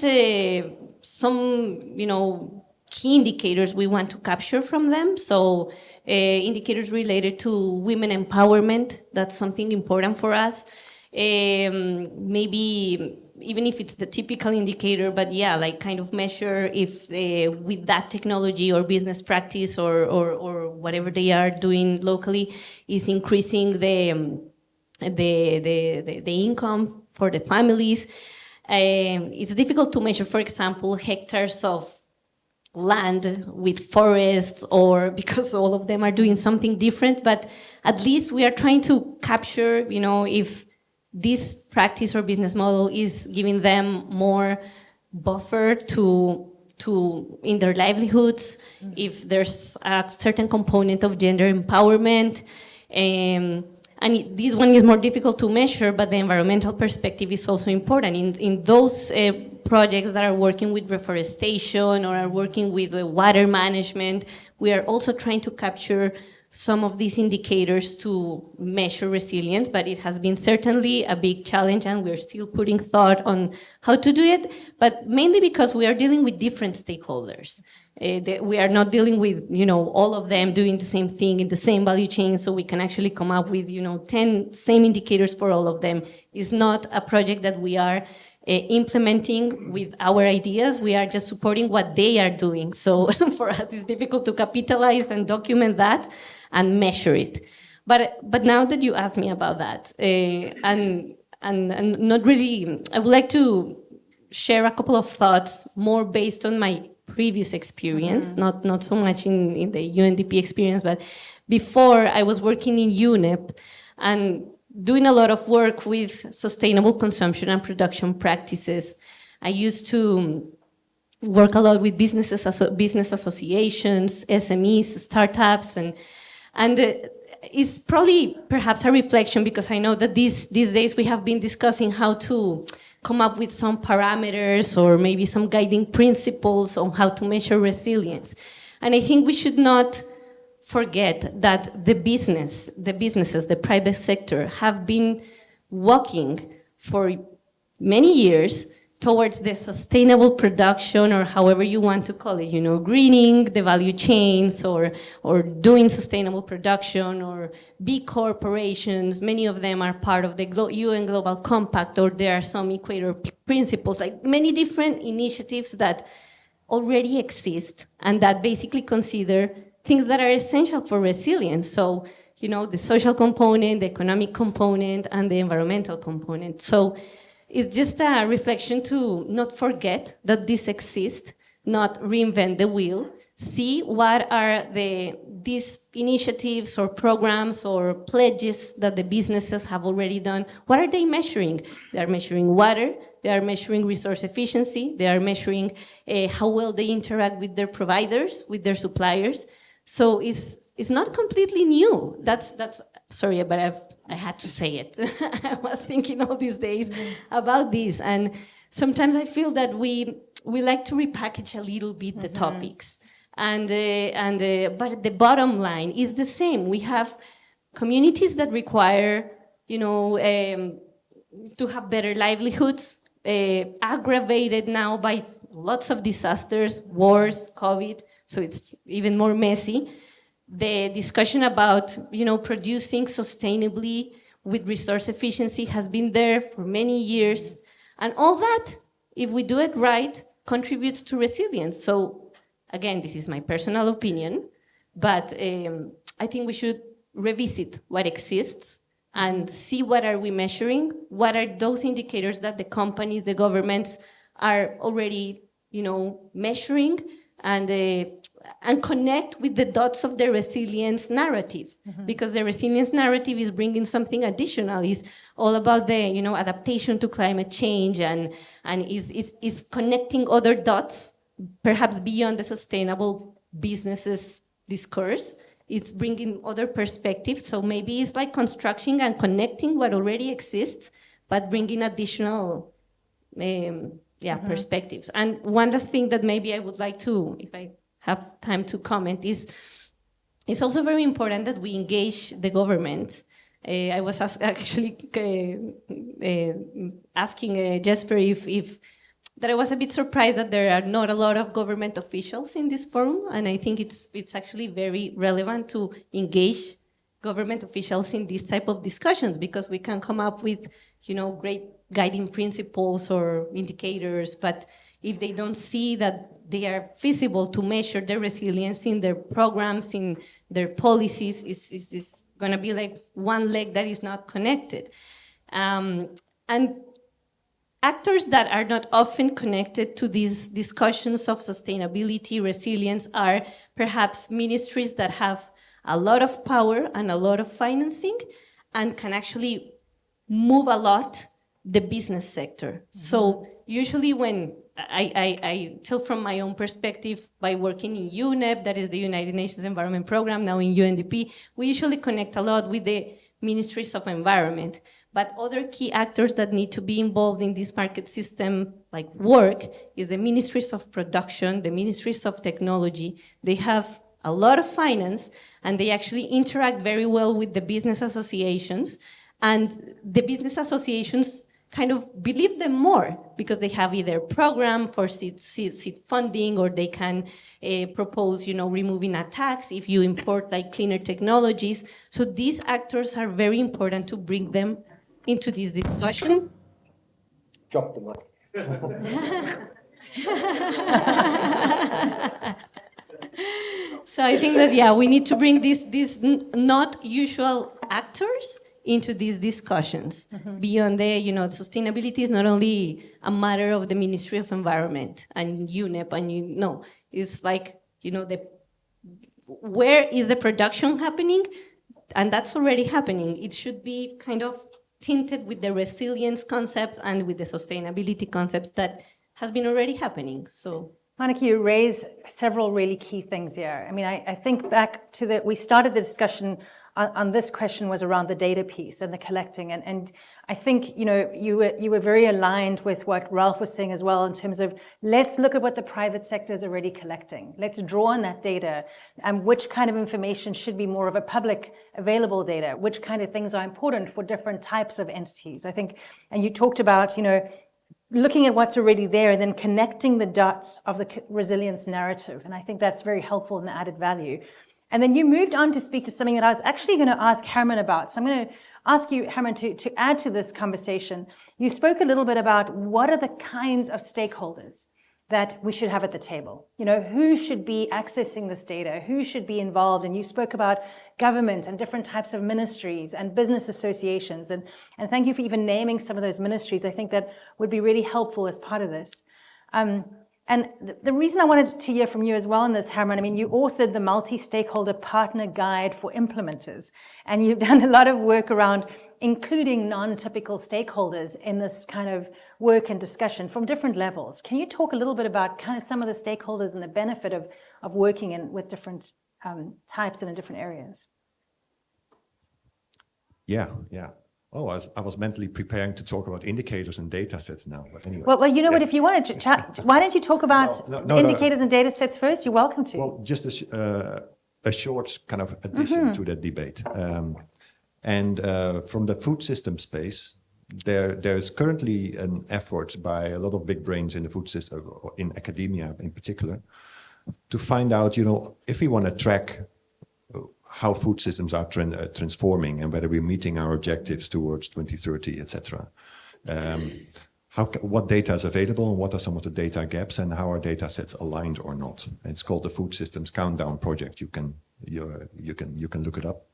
some, key indicators we want to capture from them. So indicators related to women empowerment, that's something important for us. Maybe even if it's the typical indicator, but yeah, like kind of measure if with that technology or business practice or whatever they are doing locally is increasing the income for the families. It's difficult to measure, for example, hectares of land with forests, or because all of them are doing something different, but at least we are trying to capture, if this practice or business model is giving them more buffer to in their livelihoods, if there's a certain component of gender empowerment. And this one is more difficult to measure, but the environmental perspective is also important. In those projects that are working with reforestation or are working with water management, we are also trying to capture some of these indicators to measure resilience, but it has been certainly a big challenge, and we're still putting thought on how to do it, but mainly because we are dealing with different stakeholders. We are not dealing with, all of them doing the same thing in the same value chain, so we can actually come up with, 10 same indicators for all of them. It's not a project that we are implementing with our ideas. We are just supporting what they are doing. So for us, it's difficult to capitalize and document that and measure it. But now that you asked me about that, and not really, I would like to share a couple of thoughts more based on my previous experience, not so much in the UNDP experience, but before I was working in UNEP and doing a lot of work with sustainable consumption and production practices. I used to work a lot with business associations, SMEs, startups, and it's probably perhaps a reflection, because I know that these days we have been discussing how to come up with some parameters or maybe some guiding principles on how to measure resilience. And I think we should not forget that the businesses, the private sector have been walking for many years towards the sustainable production, or however you want to call it, greening the value chains, or doing sustainable production, or big corporations. Many of them are part of the UN Global Compact, or there are some Equator Principles, like many different initiatives that already exist and that basically consider things that are essential for resilience. So, the social component, the economic component, and the environmental component. So it's just a reflection to not forget that this exists, not reinvent the wheel, see what are these initiatives or programs or pledges that the businesses have already done. What are they measuring? They are measuring water, they are measuring resource efficiency, they are measuring how well they interact with their providers, with their suppliers. So it's not completely new. That's sorry, but I had to say it. I was thinking all these days about this, and sometimes I feel that we like to repackage a little bit the topics, but the bottom line is the same. We have communities that require, to have better livelihoods, aggravated now by lots of disasters, wars, COVID, so it's even more messy. The discussion about, producing sustainably with resource efficiency has been there for many years. And all that, if we do it right, contributes to resilience. So again, this is my personal opinion, but I think we should revisit what exists and see what are we measuring, what are those indicators that the companies, the governments are already, measuring, and connect with the dots of the resilience narrative, because the resilience narrative is bringing something additional. It's all about the adaptation to climate change, and is connecting other dots, perhaps beyond the sustainable businesses discourse. It's bringing other perspectives. So maybe it's like constructing and connecting what already exists, but bringing additional perspectives. And one last thing that maybe I would like to, if I have time to comment, is it's also very important that we engage the government. I was actually asking Jesper if that I was a bit surprised that there are not a lot of government officials in this forum, and I think it's actually very relevant to engage government officials in these type of discussions, because we can come up with, great guiding principles or indicators, but if they don't see that they are feasible to measure their resilience in their programs, in their policies, it's going to be like one leg that is not connected. And actors that are not often connected to these discussions of sustainability, resilience, are perhaps ministries that have a lot of power and a lot of financing and can actually move a lot the business sector. Mm-hmm. So usually when I tell from my own perspective, by working in UNEP, that is the United Nations Environment Programme, now in UNDP, we usually connect a lot with the ministries of environment. But other key actors that need to be involved in this market system like work is the ministries of production, the ministries of technology. They have a lot of finance and they actually interact very well with the business associations, and the business associations kind of believe them more because they have either program for seed funding, or they can propose, removing a tax if you import like cleaner technologies. So these actors are very important to bring them into this discussion. Drop the mic. So I think that, we need to bring these not usual actors into these discussions. Mm-hmm. Beyond the, sustainability is not only a matter of the Ministry of Environment and UNEP, and it's like, where is the production happening? And that's already happening. It should be kind of tinted with the resilience concept and with the sustainability concepts that has been already happening. So, Monica, you raise several really key things here. I mean, I think back to we started the discussion on this question was around the data piece and the collecting. And I think, you were very aligned with what Ralph was saying as well, in terms of let's look at what the private sector is already collecting. Let's draw on that data and which kind of information should be more of a public available data, which kind of things are important for different types of entities. I think, and you talked about, looking at what's already there and then connecting the dots of the resilience narrative. And I think that's very helpful and added value. And then you moved on to speak to something that I was actually going to ask Herman about. So I'm going to ask you, Herman, to add to this conversation. You spoke a little bit about what are the kinds of stakeholders that we should have at the table. Who should be accessing this data? Who should be involved? And you spoke about government and different types of ministries and business associations. And thank you for even naming some of those ministries. I think that would be really helpful as part of this. And the reason I wanted to hear from you as well in this, Herman, I mean, you authored the Multi-Stakeholder Partner Guide for Implementers, and you've done a lot of work around including non-typical stakeholders in this kind of work and discussion from different levels. Can you talk a little bit about kind of some of the stakeholders and the benefit of working with different types and in different areas? Yeah. Oh, I was mentally preparing to talk about indicators and data sets now, but anyway. Well, you know what, if you want to chat, why don't you talk about indicators and data sets first? You're welcome to. Well, just a short kind of addition to that debate. From the food system space, there is currently an effort by a lot of big brains in the food system, or in academia in particular, to find out, if we want to track how food systems are transforming and whether we're meeting our objectives towards 2030, etc. What data is available and what are some of the data gaps and how are data sets aligned or not? It's called the Food Systems Countdown Project. You can look it up.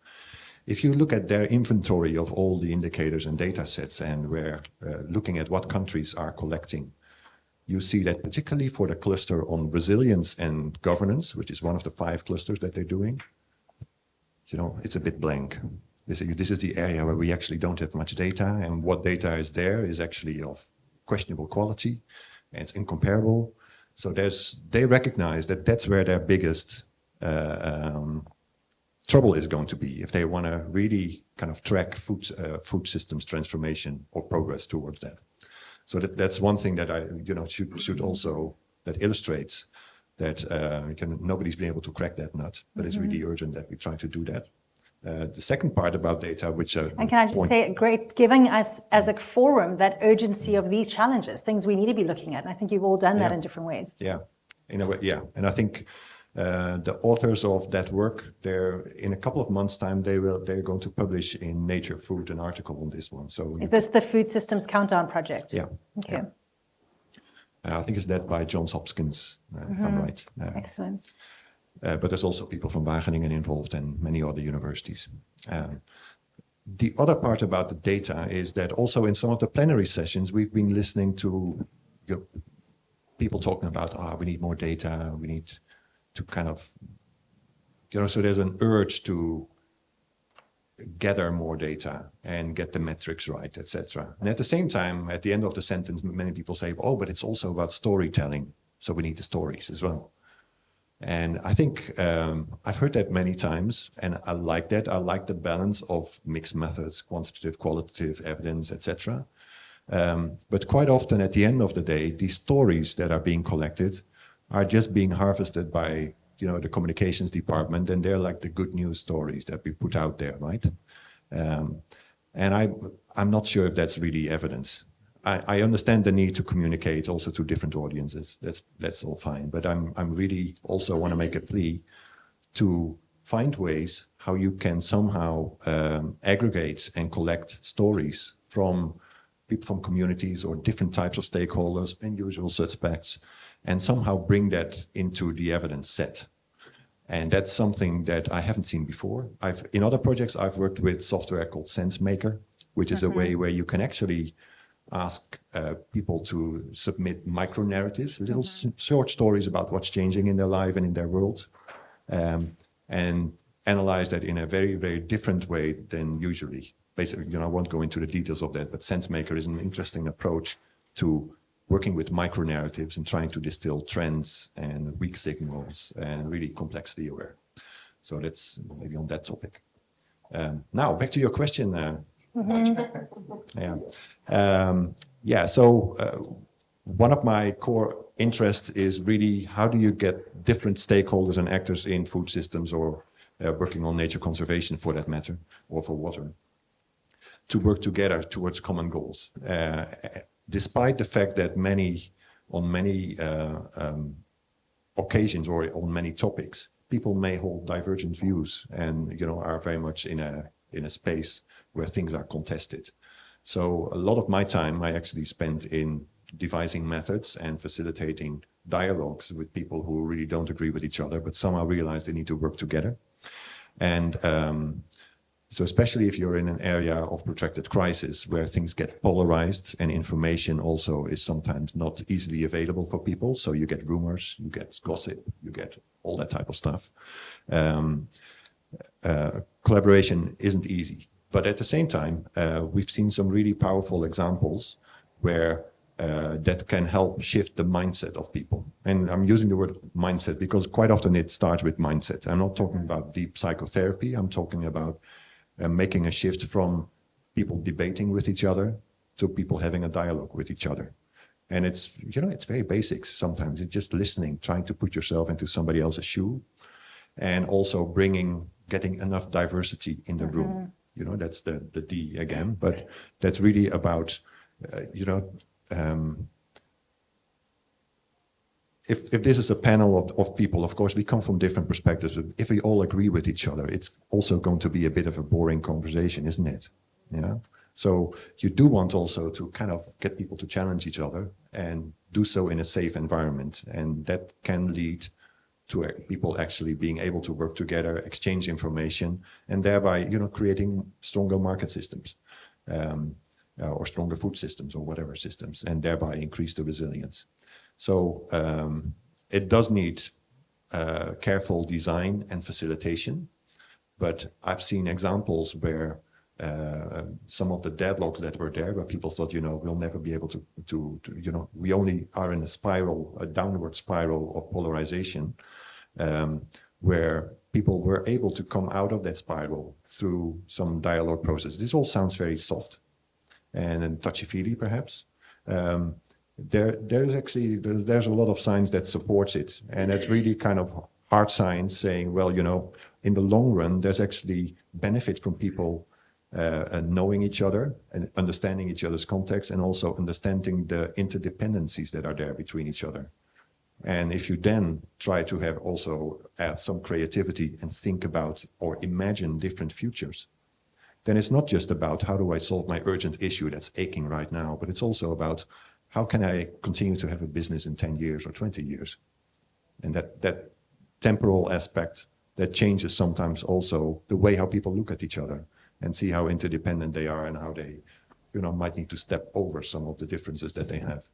If you look at their inventory of all the indicators and data sets, and we're looking at what countries are collecting, you see that particularly for the cluster on resilience and governance, which is one of the 5 clusters that they're doing, it's a bit blank. This is the area where we actually don't have much data, and what data is there is actually of questionable quality, and it's incomparable. So they recognize that that's where their biggest trouble is going to be if they want to really kind of track food systems transformation or progress towards that. So that's one thing that should also, that illustrates that nobody's been able to crack that nut, but it's really urgent that we try to do that. The second part about data, which and can I just say, great, giving us as a forum that urgency of these challenges, things we need to be looking at. And I think you've all done that in different ways. Yeah, in a way, yeah. And I think the authors of that work, in a couple of months' time, they're going to publish in Nature Food an article on this one. So is this the Food Systems Countdown Project? Yeah. Okay. Yeah. I think it's led by Johns Hopkins, if I'm right. Excellent. But there's also people from Wageningen involved and many other universities. The other part about the data is that also in some of the plenary sessions, we've been listening to people talking about, we need more data, we need to kind of, so there's an urge to gather more data and get the metrics right, etc. And at the same time, at the end of the sentence, many people say, but it's also about storytelling. So we need the stories as well. And I think I've heard that many times, and I like that. I like the balance of mixed methods, quantitative, qualitative evidence, etc. But quite often at the end of the day, these stories that are being collected are just being harvested by the communications department, and they're like the good news stories that we put out there, right? And I'm not sure if that's really evidence. I understand the need to communicate also to different audiences. That's all fine. But I'm really also want to make a plea to find ways how you can somehow aggregate and collect stories from people from communities or different types of stakeholders and usual suspects, and somehow bring that into the evidence set. And that's something that I haven't seen before. In other projects, I've worked with software called SenseMaker, which is a way where you can actually ask people to submit micro-narratives, little short stories about what's changing in their life and in their world, and analyze that in a very, very different way than usually. Basically, I won't go into the details of that, but SenseMaker is an interesting approach to working with micro-narratives and trying to distill trends and weak signals and really complexity aware. So that's maybe on that topic. Now, back to your question. So one of my core interests is really how do you get different stakeholders and actors in food systems or working on nature conservation for that matter, or for water, to work together towards common goals. Despite the fact that on many occasions or on many topics, people may hold divergent views and are very much in a space where things are contested. So a lot of my time I actually spent in devising methods and facilitating dialogues with people who really don't agree with each other, but somehow realize they need to work together. And so especially if you're in an area of protracted crisis where things get polarized and information also is sometimes not easily available for people. So you get rumors, you get gossip, you get all that type of stuff. Collaboration isn't easy. But at the same time, we've seen some really powerful examples where that can help shift the mindset of people. And I'm using the word mindset because quite often it starts with mindset. I'm not talking about deep psychotherapy. I'm talking about making a shift from people debating with each other to people having a dialogue with each other. And it's, it's very basic sometimes. It's just listening, trying to put yourself into somebody else's shoe, and also getting enough diversity in the room. That's the D again, but that's really about, if this is a panel of people, of course, we come from different perspectives. But if we all agree with each other, it's also going to be a bit of a boring conversation, isn't it? Yeah. So you do want also to kind of get people to challenge each other and do so in a safe environment. And that can lead to people actually being able to work together, exchange information, and thereby, creating stronger market systems, or stronger food systems or whatever systems, and thereby increase the resilience. So it does need careful design and facilitation, but I've seen examples where some of the deadlocks that were there, where people thought, we'll never be able to we only are in a downward spiral of polarization, where people were able to come out of that spiral through some dialogue process. This all sounds very soft and touchy-feely, perhaps. there's a lot of science that supports it, and it's really kind of hard science saying, well, in the long run, there's actually benefit from people knowing each other and understanding each other's context, and also understanding the interdependencies that are there between each other. And if you then try to have also add some creativity and think about or imagine different futures, then it's not just about how do I solve my urgent issue that's aching right now, but it's also about how can I continue to have a business in 10 years or 20 years? And that temporal aspect that changes sometimes also the way how people look at each other and see how interdependent they are and how they, might need to step over some of the differences that they have.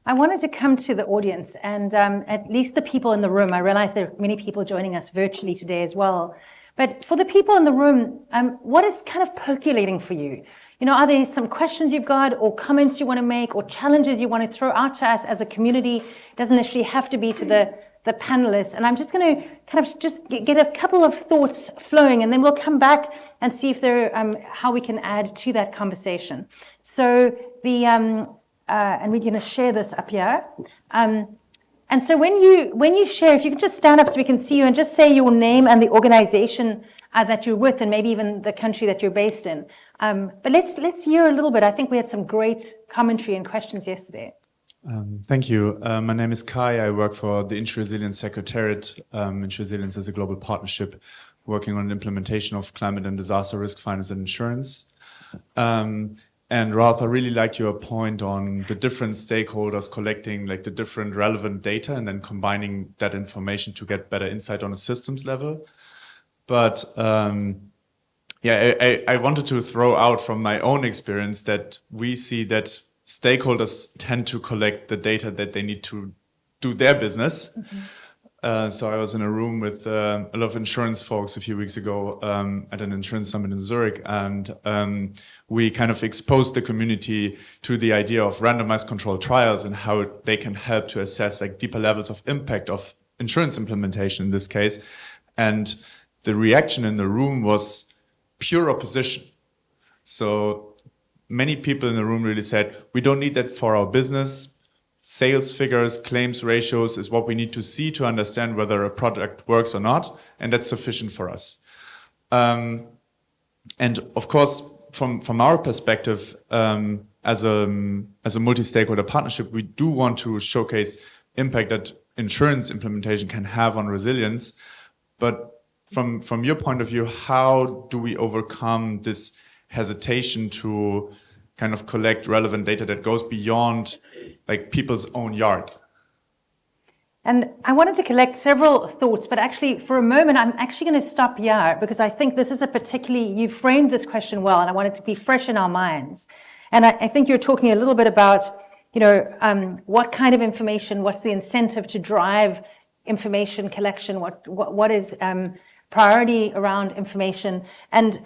I wanted to come to the audience and at least the people in the room. I realize there are many people joining us virtually today as well. But for the people in the room, what is kind of percolating for you? Are there some questions you've got or comments you want to make or challenges you want to throw out to us as a community? It doesn't necessarily have to be to the panelists. And I'm just going to kind of just get a couple of thoughts flowing, and then we'll come back and see if there how we can add to that conversation. So and we're going to share this up here. And so when you share, if you could just stand up so we can see you and just say your name and the organization that you're with, and maybe even the country that you're based in. But let's hear a little bit. I think we had some great commentary and questions yesterday. Thank you. My name is Kai. I work for the InsuResilience Secretariat. InsuResilience is a global partnership working on the implementation of climate and disaster risk finance and insurance. And Ralph, I really liked your point on the different stakeholders collecting like the different relevant data and then combining that information to get better insight on a systems level. But I wanted to throw out from my own experience that we see that stakeholders tend to collect the data that they need to do their business. Mm-hmm. So I was in a room with a lot of insurance folks a few weeks ago at an insurance summit in Zurich, and we kind of exposed the community to the idea of randomized controlled trials and how they can help to assess like deeper levels of impact of insurance implementation in this case. And the reaction in the room was pure opposition. So many people in the room really said, we don't need that for our business. Sales figures, claims ratios is what we need to see to understand whether a product works or not, and that's sufficient for us. And of course, from our perspective, as a multi-stakeholder partnership, we do want to showcase impact that insurance implementation can have on resilience. But from your point of view, how do we overcome this hesitation to kind of collect relevant data that goes beyond like people's own yard? And I wanted to collect several thoughts, but actually for a moment, I'm actually going to stop here because I think this is you framed this question well, and I want it to be fresh in our minds. And I think you're talking a little bit about, what kind of information, what's the incentive to drive information collection, what is priority around information. And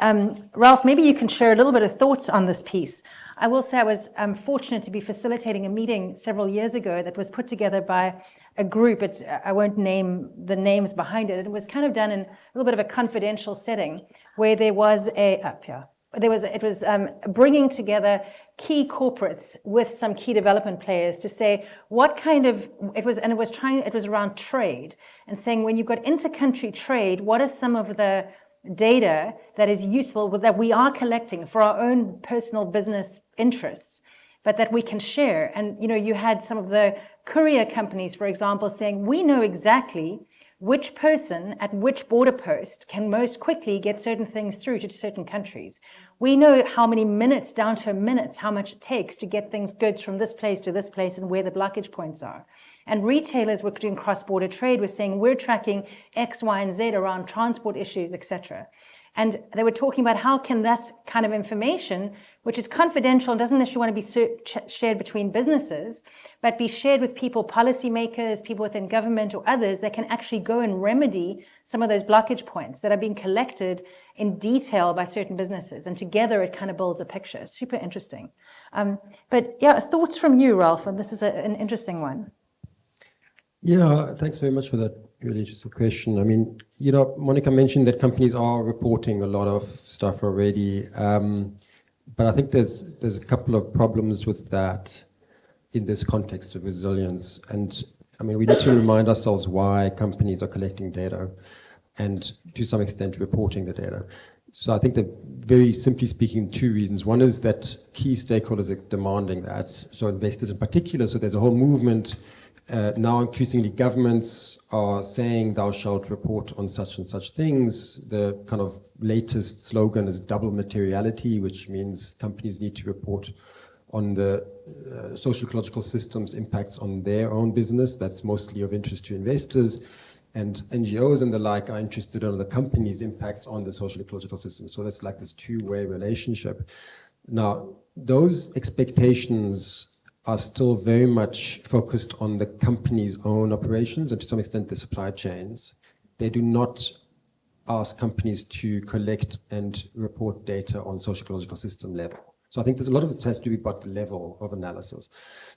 Ralph, maybe you can share a little bit of thoughts on this piece. I will say I was fortunate to be facilitating a meeting several years ago that was put together by a group. I won't name the names behind it. It was kind of done in a little bit of a confidential setting where there was it was bringing together key corporates with some key development players to say what kind of, it was around trade and saying when you've got inter-country trade, what is some of the data that is useful that we are collecting for our own personal business interests, but that we can share. And you had some of the courier companies, for example, saying we know exactly which person at which border post can most quickly get certain things through to certain countries. We know how many minutes, down to minutes, how much it takes to get goods from this place to this place and where the blockage points are. And retailers were doing cross-border trade, were saying we're tracking X, Y, and Z around transport issues, etc. And they were talking about how can this kind of information, which is confidential and doesn't necessarily want to be shared between businesses, but be shared with people, policymakers, people within government or others that can actually go and remedy some of those blockage points that are being collected in detail by certain businesses. And together it kind of builds a picture. Super interesting. But yeah, thoughts from you, Ralph, and this is an interesting one. Yeah, thanks very much for that really interesting question. I mean, Monica mentioned that companies are reporting a lot of stuff already, but I think there's a couple of problems with that. in this context of resilience. And I mean, we need to remind ourselves why companies are collecting data and to some extent reporting the data. So I think that, very simply speaking, two reasons. One is that key stakeholders are demanding that, so investors in particular. So there's a whole movement now. Increasingly, governments are saying thou shalt report on such and such things. The kind of latest slogan is double materiality, which means companies need to report on the social ecological systems impacts on their own business. That's mostly of interest to investors. And NGOs and the like are interested in the company's impacts on the social ecological system. So that's like this two-way relationship. Now, those expectations are still very much focused on the company's own operations and to some extent the supply chains. They do not ask companies to collect and report data on social ecological system level. So I think there's a lot of this has to do about the level of analysis.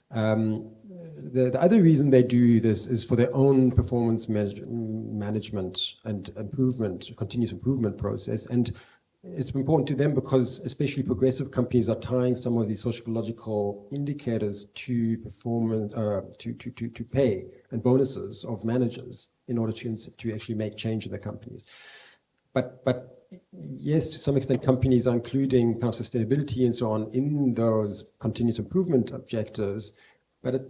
The other reason they do this is for their own performance management and improvement, continuous improvement process. And it's important to them because especially progressive companies are tying some of these sociological indicators to performance, to pay and bonuses of managers in order to actually make change in the companies. But yes, to some extent, companies are including kind of sustainability and so on in those continuous improvement objectives, but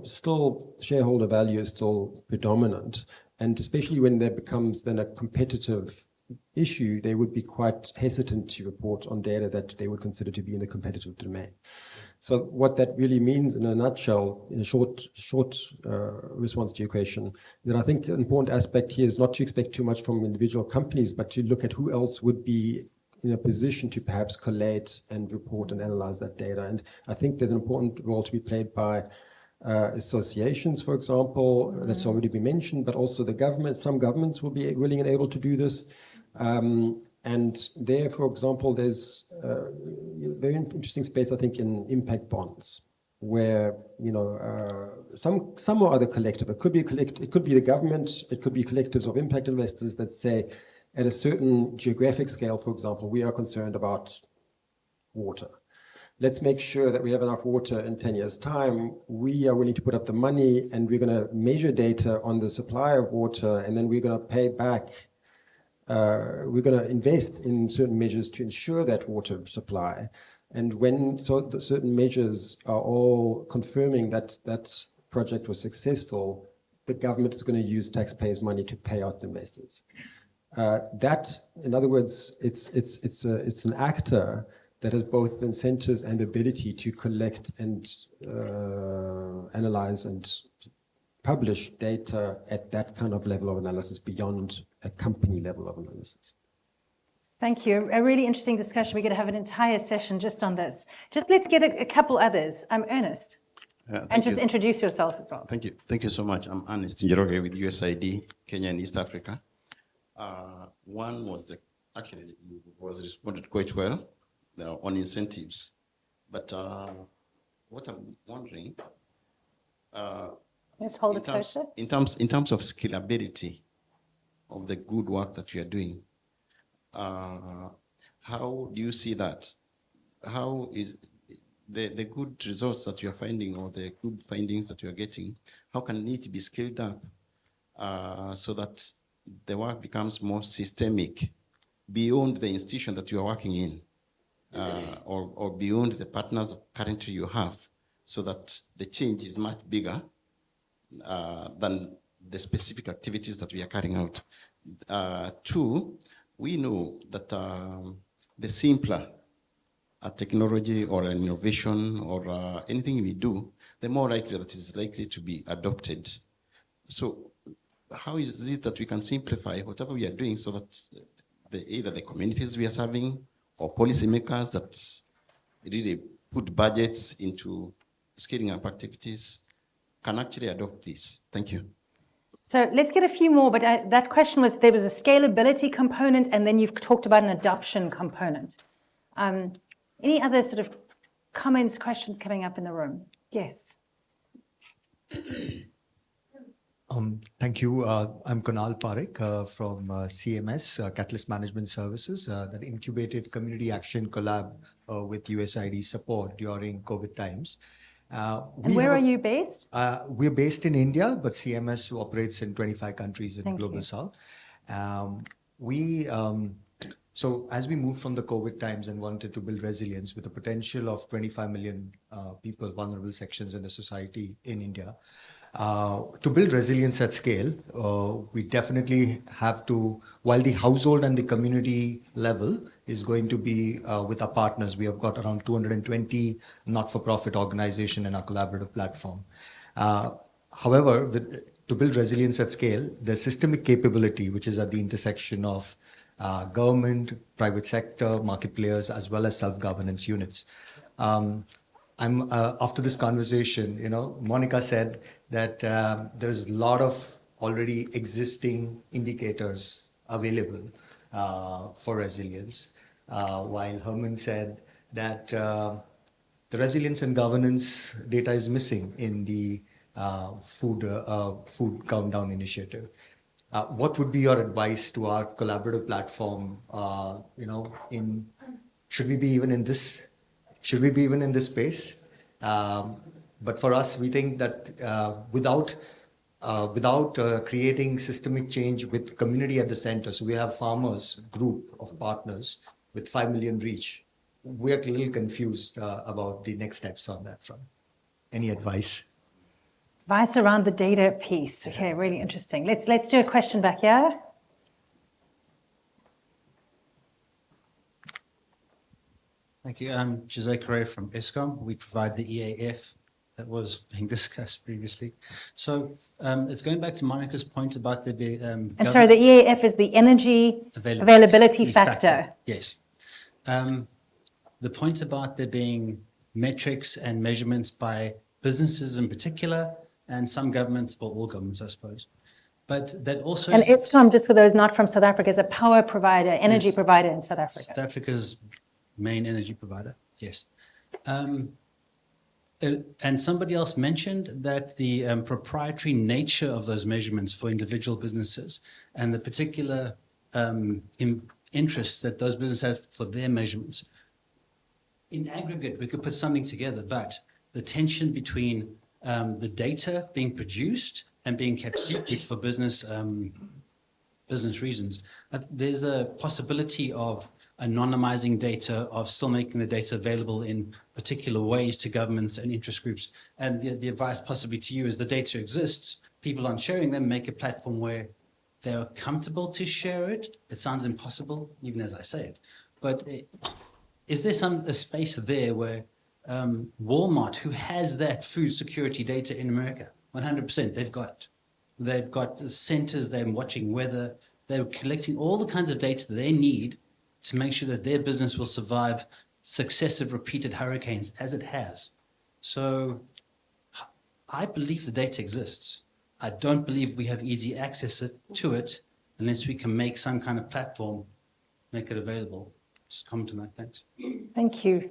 still shareholder value is still predominant. And especially when there becomes then a competitive issue, they would be quite hesitant to report on data that they would consider to be in the competitive domain. So what that really means in a nutshell, in a short response to your question, that I think an important aspect here is not to expect too much from individual companies, but to look at who else would be in a position to perhaps collate and report and analyze that data. And I think there's an important role to be played by associations, for example, that's already been mentioned, but also the government. Some governments will be willing and able to do this. And there, for example, there's a very interesting space, I think, in impact bonds, where some or other collective. It could be it could be the government. It could be collectives of impact investors that say, at a certain geographic scale, for example, we are concerned about water. Let's make sure that we have enough water in 10 years' time. We are willing to put up the money, and we're going to measure data on the supply of water, and then we're going to pay back. We're going to invest in certain measures to ensure that water supply. And when certain measures are all confirming that that project was successful, the government is going to use taxpayers' money to pay out the investors. That, in other words, it's an actor that has both the incentives and ability to collect and analyze and publish data at that kind of level of analysis beyond a company level of analysis. Thank you. A really interesting discussion. We're going to have an entire session just on this. Just let's get a couple others. I'm Ernest. And just introduce yourself as well. Thank you. Thank you so much. I'm Ernest Njoroge with USAID, Kenya and East Africa. One was actually was responded quite well on incentives. But what I'm wondering, Let's hold it closer. in terms of scalability of the good work that you are doing, how do you see that? How is the good results that you are finding or the good findings that you are getting, how can it be scaled up so that the work becomes more systemic beyond the institution that you are working in or beyond the partners that currently you have, so that the change is much bigger than the specific activities that we are carrying out. Two, we know that the simpler a technology or an innovation or anything we do, the more likely that it's likely to be adopted. So how is it that we can simplify whatever we are doing so that either the communities we are serving or policymakers that really put budgets into scaling up activities can actually adopt this? Thank you. So let's get a few more, but that question was, there was a scalability component, and then you've talked about an adoption component. Any other sort of comments, questions coming up in the room? Yes. Thank you. I'm Kunal Parekh from CMS, Catalyst Management Services, that incubated Community Action Collab with USAID support during COVID times. And where are you based? We're based in India, but CMS operates in 25 countries in Thank Global you. South. So as we moved from the COVID times and wanted to build resilience with the potential of 25 million people, vulnerable sections in the society in India, to build resilience at scale, we definitely have to, while the household and the community level is going to be with our partners, we have got around 220 not-for-profit organizations in our collaborative platform. However, to build resilience at scale, the systemic capability, which is at the intersection of government, private sector, market players, as well as self-governance units. After this conversation, Monica said that there's a lot of already existing indicators available for resilience, while Herman said that the resilience and governance data is missing in the food countdown initiative. What would be your advice to our collaborative platform? Should we be even in this? Should we be even in this space? But for us, we think that without creating systemic change with community at the center, so we have farmers group of partners with 5 million reach. We're a little confused about the next steps on that front. Any advice? Advice around the data piece. Okay, really interesting. Let's do a question back here. Thank you. I'm Jose Correa from ESCOM. We provide the EAF that was being discussed previously. So it's going back to Monica's point about the And sorry, the EAF is the energy availability factor. Yes. The point about there being metrics and measurements by businesses in particular, and some governments, or all governments, I suppose. But that also And ESCOM, just for those not from South Africa, is a power provider, energy provider in South Africa. South Africa's main energy provider, yes. And somebody else mentioned that the proprietary nature of those measurements for individual businesses and the particular interests that those businesses have for their measurements. In aggregate, we could put something together, but the tension between the data being produced and being kept secret for business reasons. There's a possibility of anonymizing data, of still making the data available in particular ways to governments and interest groups. And the advice possibly to you is the data exists, people aren't sharing them, make a platform where they're comfortable to share it. It sounds impossible, even as I say it. But is there a space there where Walmart, who has that food security data in America, 100%, they've got it. They've got the centers, they're watching weather, they're collecting all the kinds of data that they need to make sure that their business will survive successive repeated hurricanes as it has. So I believe the data exists. I don't believe we have easy access to it unless we can make some kind of platform, make it available. Just comment on that, thanks. Thank you.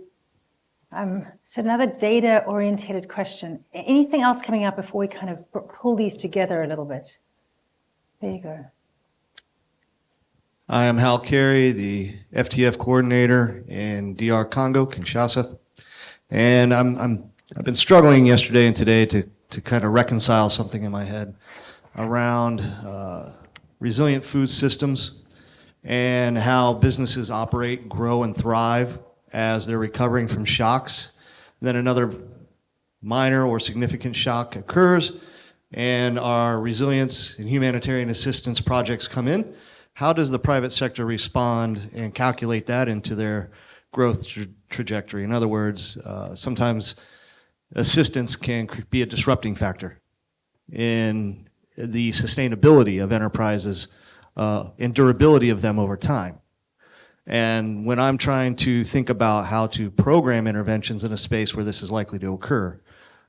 So another data-orientated question. Anything else coming up before we kind of pull these together a little bit? There you go. I am Hal Carey, the FTF coordinator in DR Congo, Kinshasa. And I've been struggling yesterday and today to kind of reconcile something in my head around resilient food systems and how businesses operate, grow, and thrive as they're recovering from shocks. Then another minor or significant shock occurs, and our resilience and humanitarian assistance projects come in. How does the private sector respond and calculate that into their growth trajectory? In other words, sometimes assistance can be a disrupting factor in the sustainability of enterprises and durability of them over time. And when I'm trying to think about how to program interventions in a space where this is likely to occur,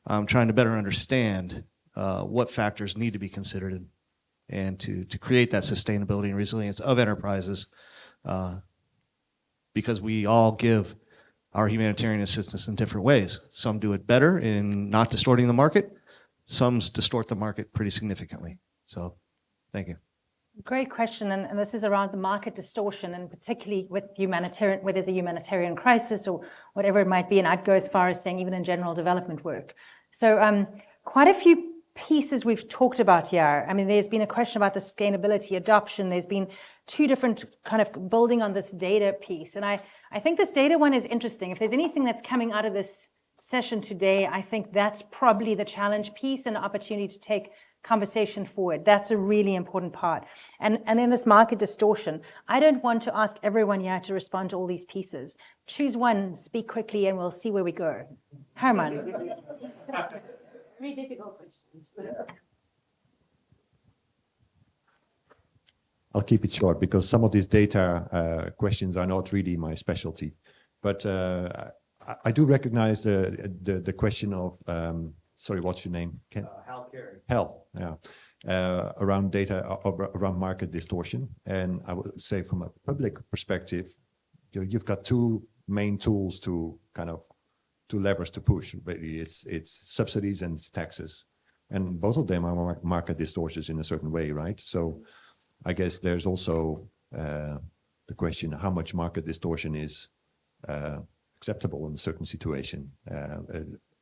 I'm trying to better understand what factors need to be considered and to create that sustainability and resilience of enterprises, because we all give our humanitarian assistance in different ways. Some do it better in not distorting the market. Some distort the market pretty significantly. So, thank you. Great question, and this is around the market distortion, and particularly with humanitarian, where there's a humanitarian crisis or whatever it might be, and I'd go as far as saying even in general development work. So quite a few pieces we've talked about here. I mean, there's been a question about the scalability, adoption. There's been two different kind of building on this data piece, and I think this data one is interesting. If there's anything that's coming out of this session today, I think that's probably the challenge piece and the opportunity to take conversation forward. That's a really important part. And then this market distortion. I don't want to ask everyone here to respond to all these pieces. Choose one, speak quickly, and we'll see where we go. Herman. Three difficult questions. I'll keep it short because some of these data questions are not really my specialty. But I do recognize the question of, sorry, what's your name? Hal Carey. Hal, yeah. Around data, around market distortion. And I would say from a public perspective, you've got two main tools to kind of, two levers to push. Really, it's subsidies and it's taxes. And both of them are market distortions in a certain way, right? So I guess there's also the question, how much market distortion is acceptable in a certain situation.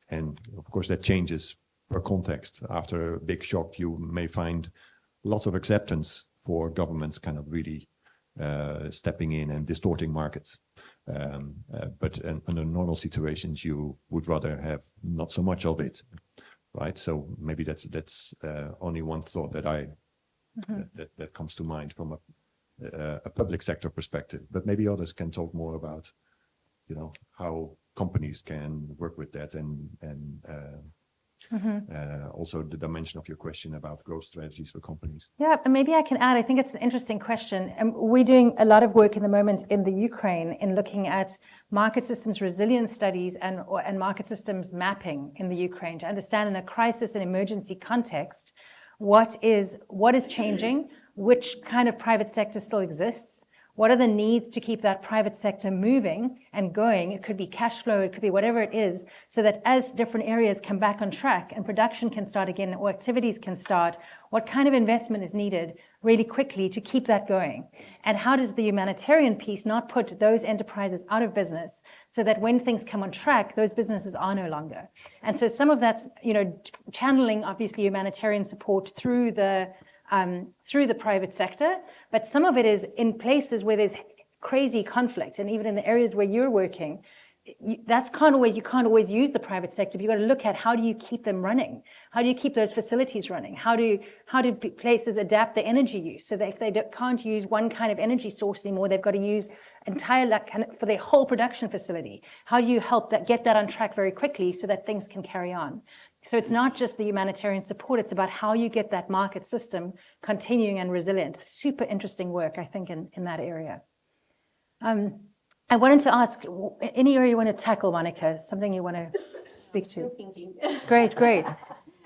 And of course, that changes per context. After a big shock, you may find lots of acceptance for governments kind of really stepping in and distorting markets. But under normal situations, you would rather have not so much of it, right? So maybe that's only one thought that that comes to mind from a public sector perspective. But maybe others can talk more about, how companies can work with that and also the dimension of your question about growth strategies for companies. Yeah, and maybe I can add, I think it's an interesting question. We're doing a lot of work in the moment in the Ukraine in looking at market systems resilience studies and market systems mapping in the Ukraine to understand in a crisis and emergency context, what is changing, which kind of private sector still exists, what are the needs to keep that private sector moving and going? It could be cash flow, it could be whatever it is, so that as different areas come back on track and production can start again or activities can start, what kind of investment is needed really quickly to keep that going? And how does the humanitarian piece not put those enterprises out of business so that when things come on track, those businesses are no longer? And so some of that's, channeling obviously humanitarian support through the private sector, but some of it is in places where there's crazy conflict, and even in the areas where you're working, you can't always use the private sector. But you've got to look at how do you keep them running? How do you keep those facilities running? How do places adapt their energy use so that if they can't use one kind of energy source anymore, they've got to use for their whole production facility? How do you help get that on track very quickly so that things can carry on? So it's not just the humanitarian support, it's about how you get that market system continuing and resilient. Super interesting work, I think, in that area. I wanted to ask, any area you want to tackle, Monica? Something you want to speak to? Great.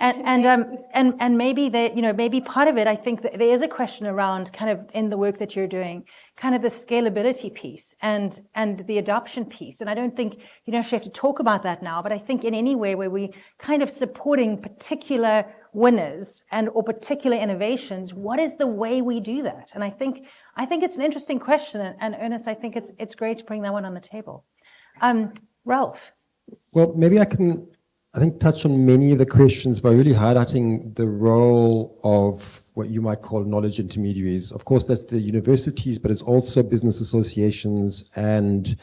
And maybe maybe part of it, I think that there is a question around kind of in the work that you're doing, kind of the scalability piece and the adoption piece. And I don't think you don't actually have to talk about that now, but I think in any way where we kind of supporting particular winners or particular innovations, what is the way we do that? And I think it's an interesting question. And Ernest, I think it's great to bring that one on the table. Ralph. Well, maybe I can, touch on many of the questions by really highlighting the role of what you might call knowledge intermediaries. Of course, that's the universities, but it's also business associations and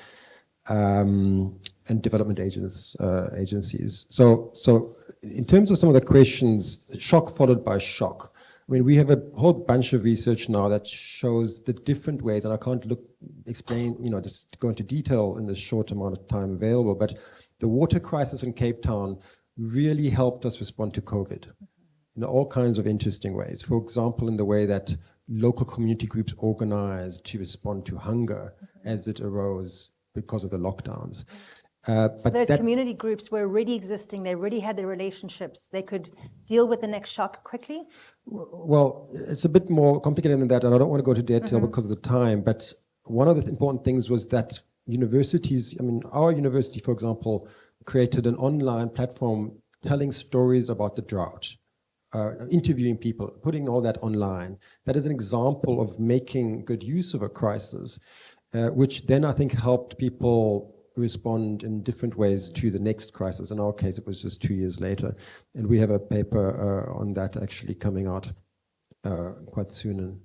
development agencies. So in terms of some of the questions, shock followed by shock. I mean, we have a whole bunch of research now that shows the different ways, and I can't explain, just go into detail in the short amount of time available, but the water crisis in Cape Town really helped us respond to COVID in all kinds of interesting ways. For example, in the way that local community groups organized to respond to hunger as it arose because of the lockdowns. So those community groups were already existing, they already had their relationships, they could deal with the next shock quickly? Well, it's a bit more complicated than that, and I don't want to go into detail because of the time, but one of the important things was that universities, our university, for example, created an online platform telling stories about the drought interviewing people, putting all that online. That is an example of making good use of a crisis, which then I think helped people respond in different ways to the next crisis. In our case, it was just 2 years later. And we have a paper on that actually coming out quite soon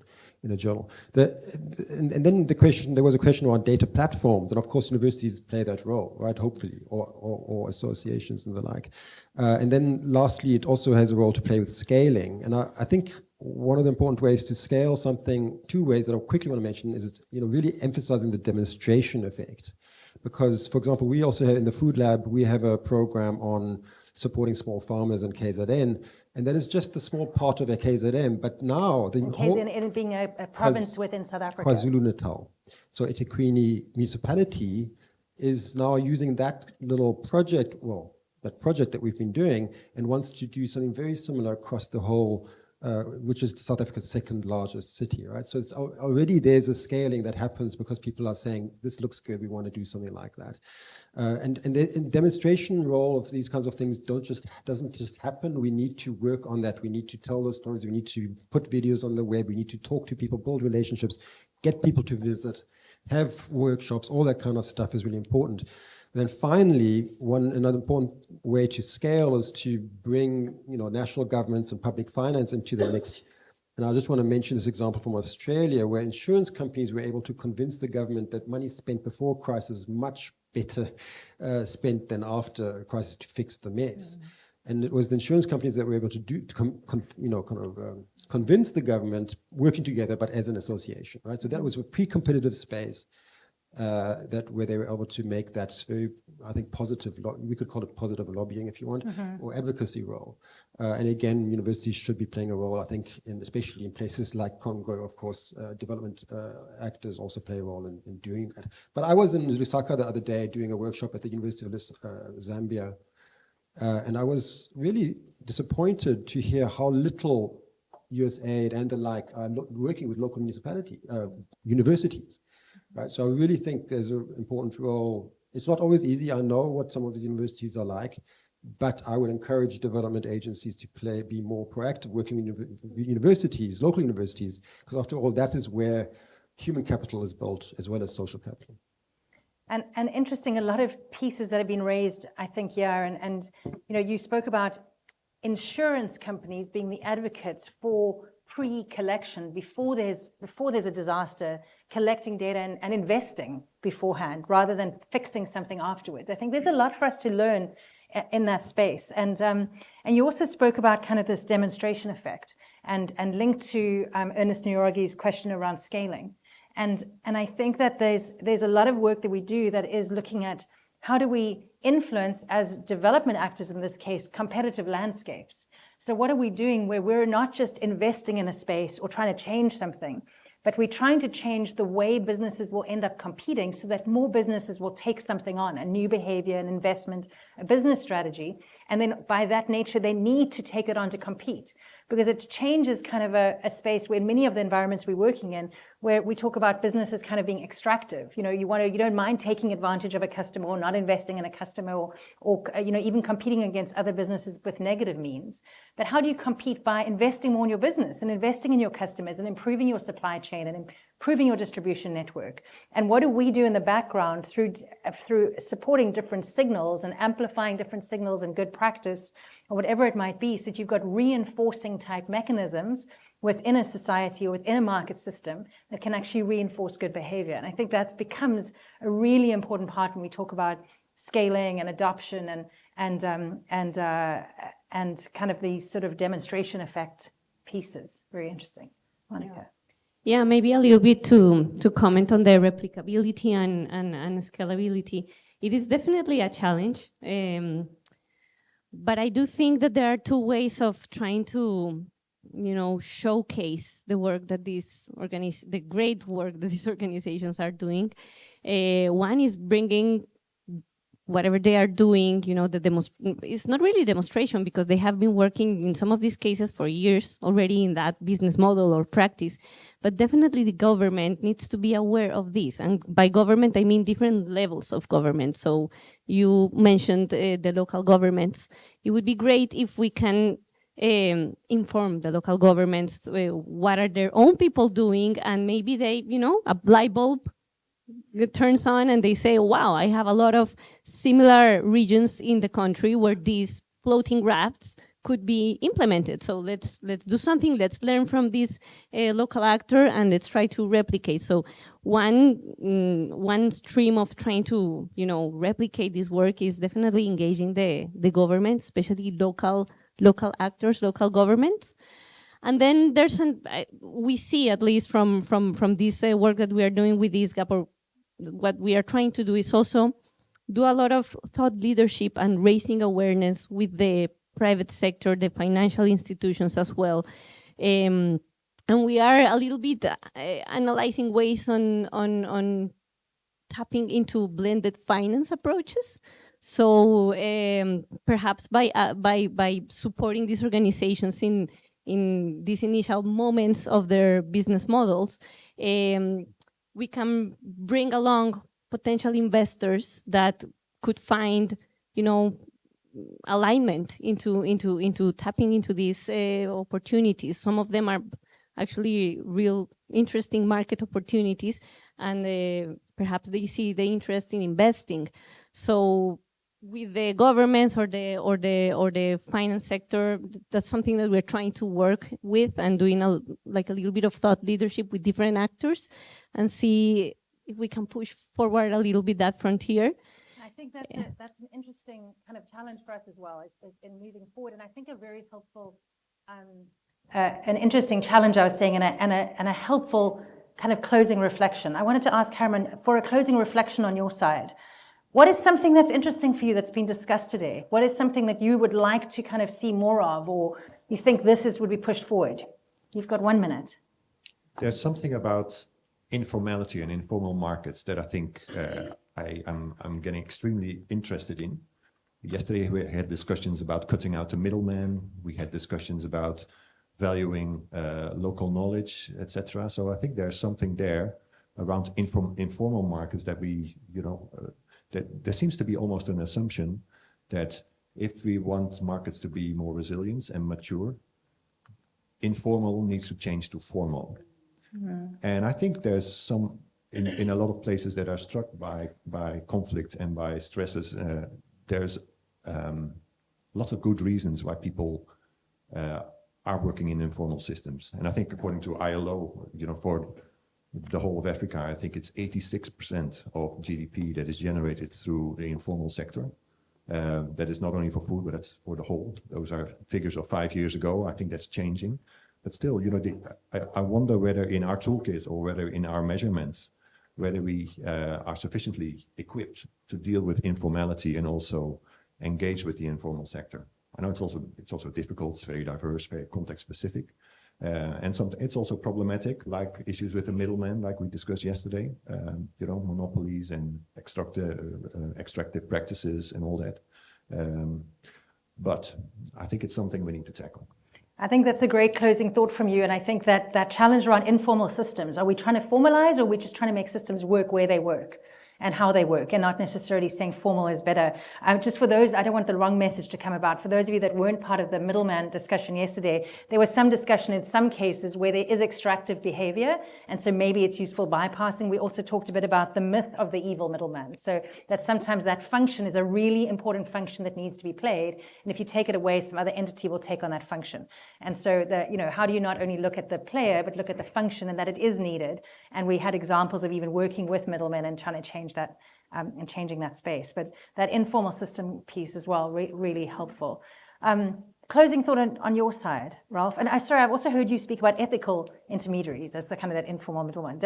in a journal. And then there was a question around data platforms, and of course universities play that role, right, hopefully, or associations and the like. And then lastly, it also has a role to play with scaling. And I think one of the important ways to scale something, 2 ways that I quickly want to mention, is really emphasizing the demonstration effect. Because, for example, we also have in the Food Lab, we have a program on supporting small farmers in KZN, and that is just a small part of a KZN. But now the whole KZN being a province within South Africa. KwaZulu-Natal. So eThekwini municipality is now using that little project, that project that we've been doing, and wants to do something very similar across the whole, which is South Africa's 2nd largest city, right? So it's already there's a scaling that happens because people are saying, this looks good, we want to do something like that. And the demonstration role of these kinds of things doesn't just happen. We need to work on that. We need to tell those stories. We need to put videos on the web. We need to talk to people, build relationships, get people to visit, have workshops. All that kind of stuff is really important. And then finally, another important way to scale is to bring national governments and public finance into the mix. And I just want to mention this example from Australia, where insurance companies were able to convince the government that money spent before crisis much better spent than after a crisis to fix the mess. And it was the insurance companies that were able to convince the government working together, but as an association, right? So that was a pre-competitive space where they were able to make that very, I think, positive, we could call it positive lobbying if you want, or advocacy role. And again, universities should be playing a role, I think, especially in places like Congo, of course, development actors also play a role in doing that. But I was in Lusaka the other day doing a workshop at the University of Zambia, and I was really disappointed to hear how little USAID and the like are working with local universities. Right, so I really think there's an important role. It's not always easy. I know what some of these universities are like, but I would encourage development agencies to be more proactive, working with universities, local universities, because after all, that is where human capital is built as well as social capital. And interesting, a lot of pieces that have been raised, I think, here, and you spoke about insurance companies being the advocates for pre-collection before there's a disaster, collecting data and investing beforehand rather than fixing something afterwards. I think there's a lot for us to learn in that space. And you also spoke about kind of this demonstration effect and linked to Ernest Njoroge's question around scaling. And I think that there's a lot of work that we do that is looking at how do we influence, as development actors in this case, competitive landscapes. So what are we doing where we're not just investing in a space or trying to change something, but we're trying to change the way businesses will end up competing so that more businesses will take something on, a new behavior, an investment, a business strategy. And then by that nature, they need to take it on to compete, because it changes kind of a space where many of the environments we're working in, where we talk about businesses kind of being extractive. You don't mind taking advantage of a customer or not investing in a customer or even competing against other businesses with negative means. But how do you compete? By investing more in your business and investing in your customers and improving your supply chain and improving your distribution network. And what do we do in the background through supporting different signals and amplifying different signals and good practice or whatever it might be, so that you've got reinforcing type mechanisms within a society or within a market system that can actually reinforce good behavior. And I think that becomes a really important part when we talk about scaling and adoption and kind of these sort of demonstration effect pieces. Very interesting. Monica. Yeah, maybe a little bit to comment on the replicability and scalability. It is definitely a challenge, but I do think that there are 2 ways of trying to, showcase the work that the great work that these organizations are doing. One is bringing whatever they are doing, it's not really demonstration, because they have been working in some of these cases for years already in that business model or practice. But definitely the government needs to be aware of this. And by government, I mean different levels of government. So you mentioned the local governments. It would be great if we can inform the local governments what are their own people doing, and maybe they, a light bulb it turns on and they say, wow, I have a lot of similar regions in the country where these floating rafts could be implemented. So let's do something. Let's learn from this local actor and let's try to replicate. So one stream of trying to replicate this work is definitely engaging the government, especially local actors, local governments. And then there's we see, at least from this work that we are doing with this gap, or what we are trying to do is also do a lot of thought leadership and raising awareness with the private sector, the financial institutions as well. And we are a little bit analyzing ways on tapping into blended finance approaches. So perhaps by supporting these organizations in these initial moments of their business models, we can bring along potential investors that could find, alignment into tapping into these opportunities. Some of them are actually real interesting market opportunities, and perhaps they see the interest in investing. So with the governments or the finance sector, that's something that we're trying to work with and doing a little bit of thought leadership with different actors and see if we can push forward a little bit that frontier. I think that's an interesting kind of challenge for us as well, is in moving forward. And I think a very helpful, an interesting challenge, I was saying, and a helpful kind of closing reflection. I wanted to ask Herman for a closing reflection on your side. What is something that's interesting for you that's been discussed today? What is something that you would like to kind of see more of, or you think would be pushed forward? You've got 1 minute. There's something about informality and informal markets that I think I'm getting extremely interested in. Yesterday we had discussions about cutting out the middleman. We had discussions about valuing local knowledge, etc. So I think there's something there around informal markets that we, that there seems to be almost an assumption that if we want markets to be more resilient and mature, informal needs to change to formal. Mm-hmm. And I think there's some, in a lot of places that are struck by conflict and by stresses, there's lots of good reasons why people are working in informal systems. And I think according to ILO, for the whole of Africa, I think it's 86% of GDP that is generated through the informal sector. That is not only for food, but that's for the whole. Those are figures of 5 years ago. I think that's changing. But still, I wonder whether in our toolkit or whether in our measurements, whether we are sufficiently equipped to deal with informality and also engage with the informal sector. I know it's also difficult, it's very diverse, very context specific. And it's also problematic, like issues with the middleman, like we discussed yesterday, monopolies and extractive practices and all that. But I think it's something we need to tackle. I think that's a great closing thought from you. And I think that challenge around informal systems, are we trying to formalize, or are we just trying to make systems work where they work and how they work, and not necessarily saying formal is better? Just for those, I don't want the wrong message to come about. For those of you that weren't part of the middleman discussion yesterday, there was some discussion in some cases where there is extractive behavior, and so maybe it's useful bypassing. We also talked a bit about the myth of the evil middleman. So that sometimes that function is a really important function that needs to be played, and if you take it away, some other entity will take on that function. And so how do you not only look at the player, but look at the function and that it is needed? And we had examples of even working with middlemen and trying to change that and changing that space. But that informal system piece as well, really helpful. Closing thought on your side, Ralph. And I've also heard you speak about ethical intermediaries as the kind of that informal middleman.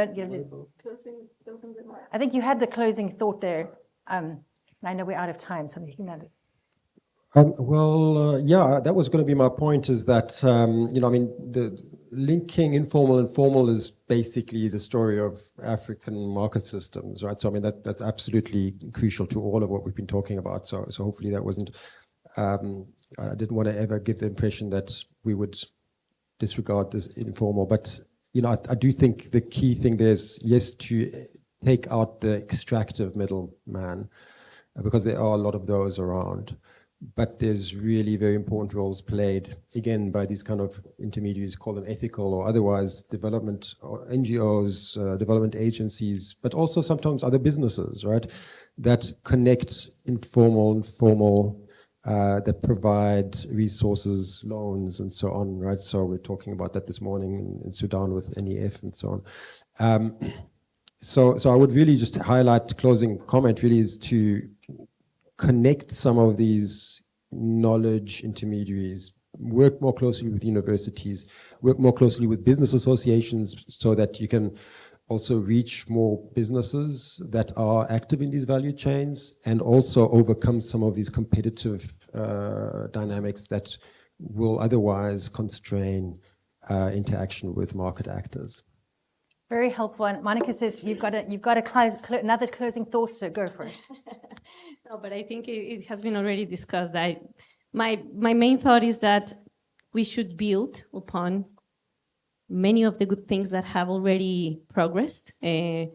I think you had the closing thought there. And I know we're out of time, so you can add it. That was going to be my point, is that, the linking informal and formal is basically the story of African market systems, right? So, that's absolutely crucial to all of what we've been talking about. So hopefully that wasn't, I didn't want to ever give the impression that we would disregard this informal, but, I do think the key thing there is, yes, to take out the extractive middleman, because there are a lot of those around. but there's really very important roles played, again, by these kind of intermediaries, call them ethical or otherwise, development or NGOs, development agencies, but also sometimes other businesses, right, that connect informal and formal, that provide resources, loans, and so on, right? So we're talking about that this morning in Sudan with NEF and so on. So I would really just highlight, closing comment really is to connect some of these knowledge intermediaries, work more closely with universities, work more closely with business associations so that you can also reach more businesses that are active in these value chains, and also overcome some of these competitive dynamics that will otherwise constrain interaction with market actors. Very helpful. And Monica says you've got another closing thought, so go for it. No, but I think it has been already discussed. That my main thought is that we should build upon many of the good things that have already progressed. I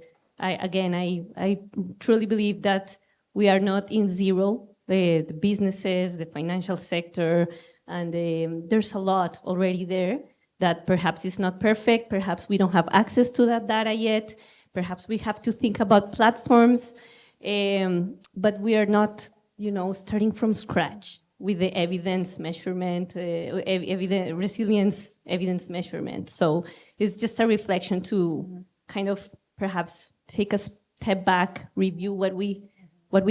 truly believe that we are not in zero. The businesses, the financial sector, and there's a lot already there that perhaps is not perfect. Perhaps we don't have access to that data yet. Perhaps we have to think about platforms, but we are not, starting from scratch with the evidence measurement, resilience evidence measurement. So it's just a reflection to kind of perhaps take a step back, review what we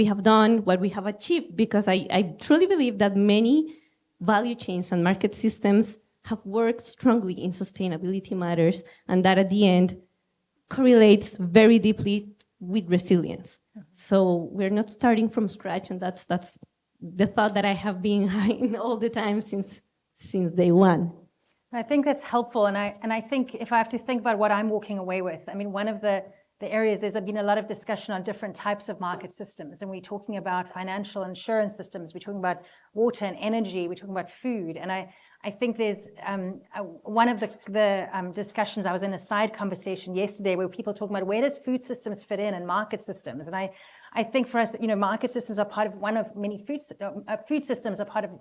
have done, what we have achieved, because I truly believe that many value chains and market systems have worked strongly in sustainability matters, and that at the end correlates very deeply with resilience. So we're not starting from scratch, and that's the thought that I have been having all the time since day one. I think that's helpful, and I think if I have to think about what I'm walking away with, I mean, one of the areas, there's been a lot of discussion on different types of market systems, and we're talking about financial insurance systems, we're talking about water and energy, we're talking about food, and I think there's one of the discussions, I was in a side conversation yesterday where people talking about where does food systems fit in and market systems, and I think for us, market systems are part of one of many food systems are part of,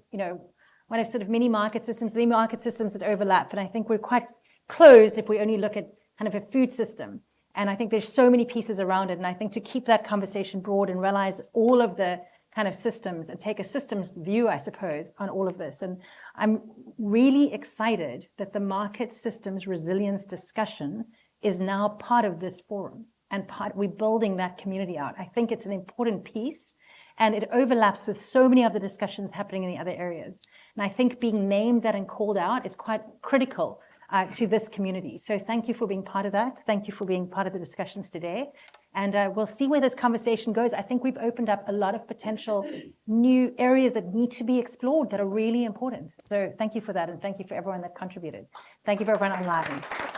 one of sort of many market systems, the market systems that overlap, and I think we're quite closed if we only look at kind of a food system. And I think there's so many pieces around it. And I think to keep that conversation broad and realize all of the kind of systems and take a systems view, I suppose, on all of this. And I'm really excited that the market systems resilience discussion is now part of this forum, and we're building that community out. I think it's an important piece, and it overlaps with so many other discussions happening in the other areas. And I think being named that and called out is quite critical to this community. So thank you for being part of that. Thank you for being part of the discussions today. And we'll see where this conversation goes. I think we've opened up a lot of potential new areas that need to be explored that are really important. So thank you for that. And thank you for everyone that contributed. Thank you for everyone online.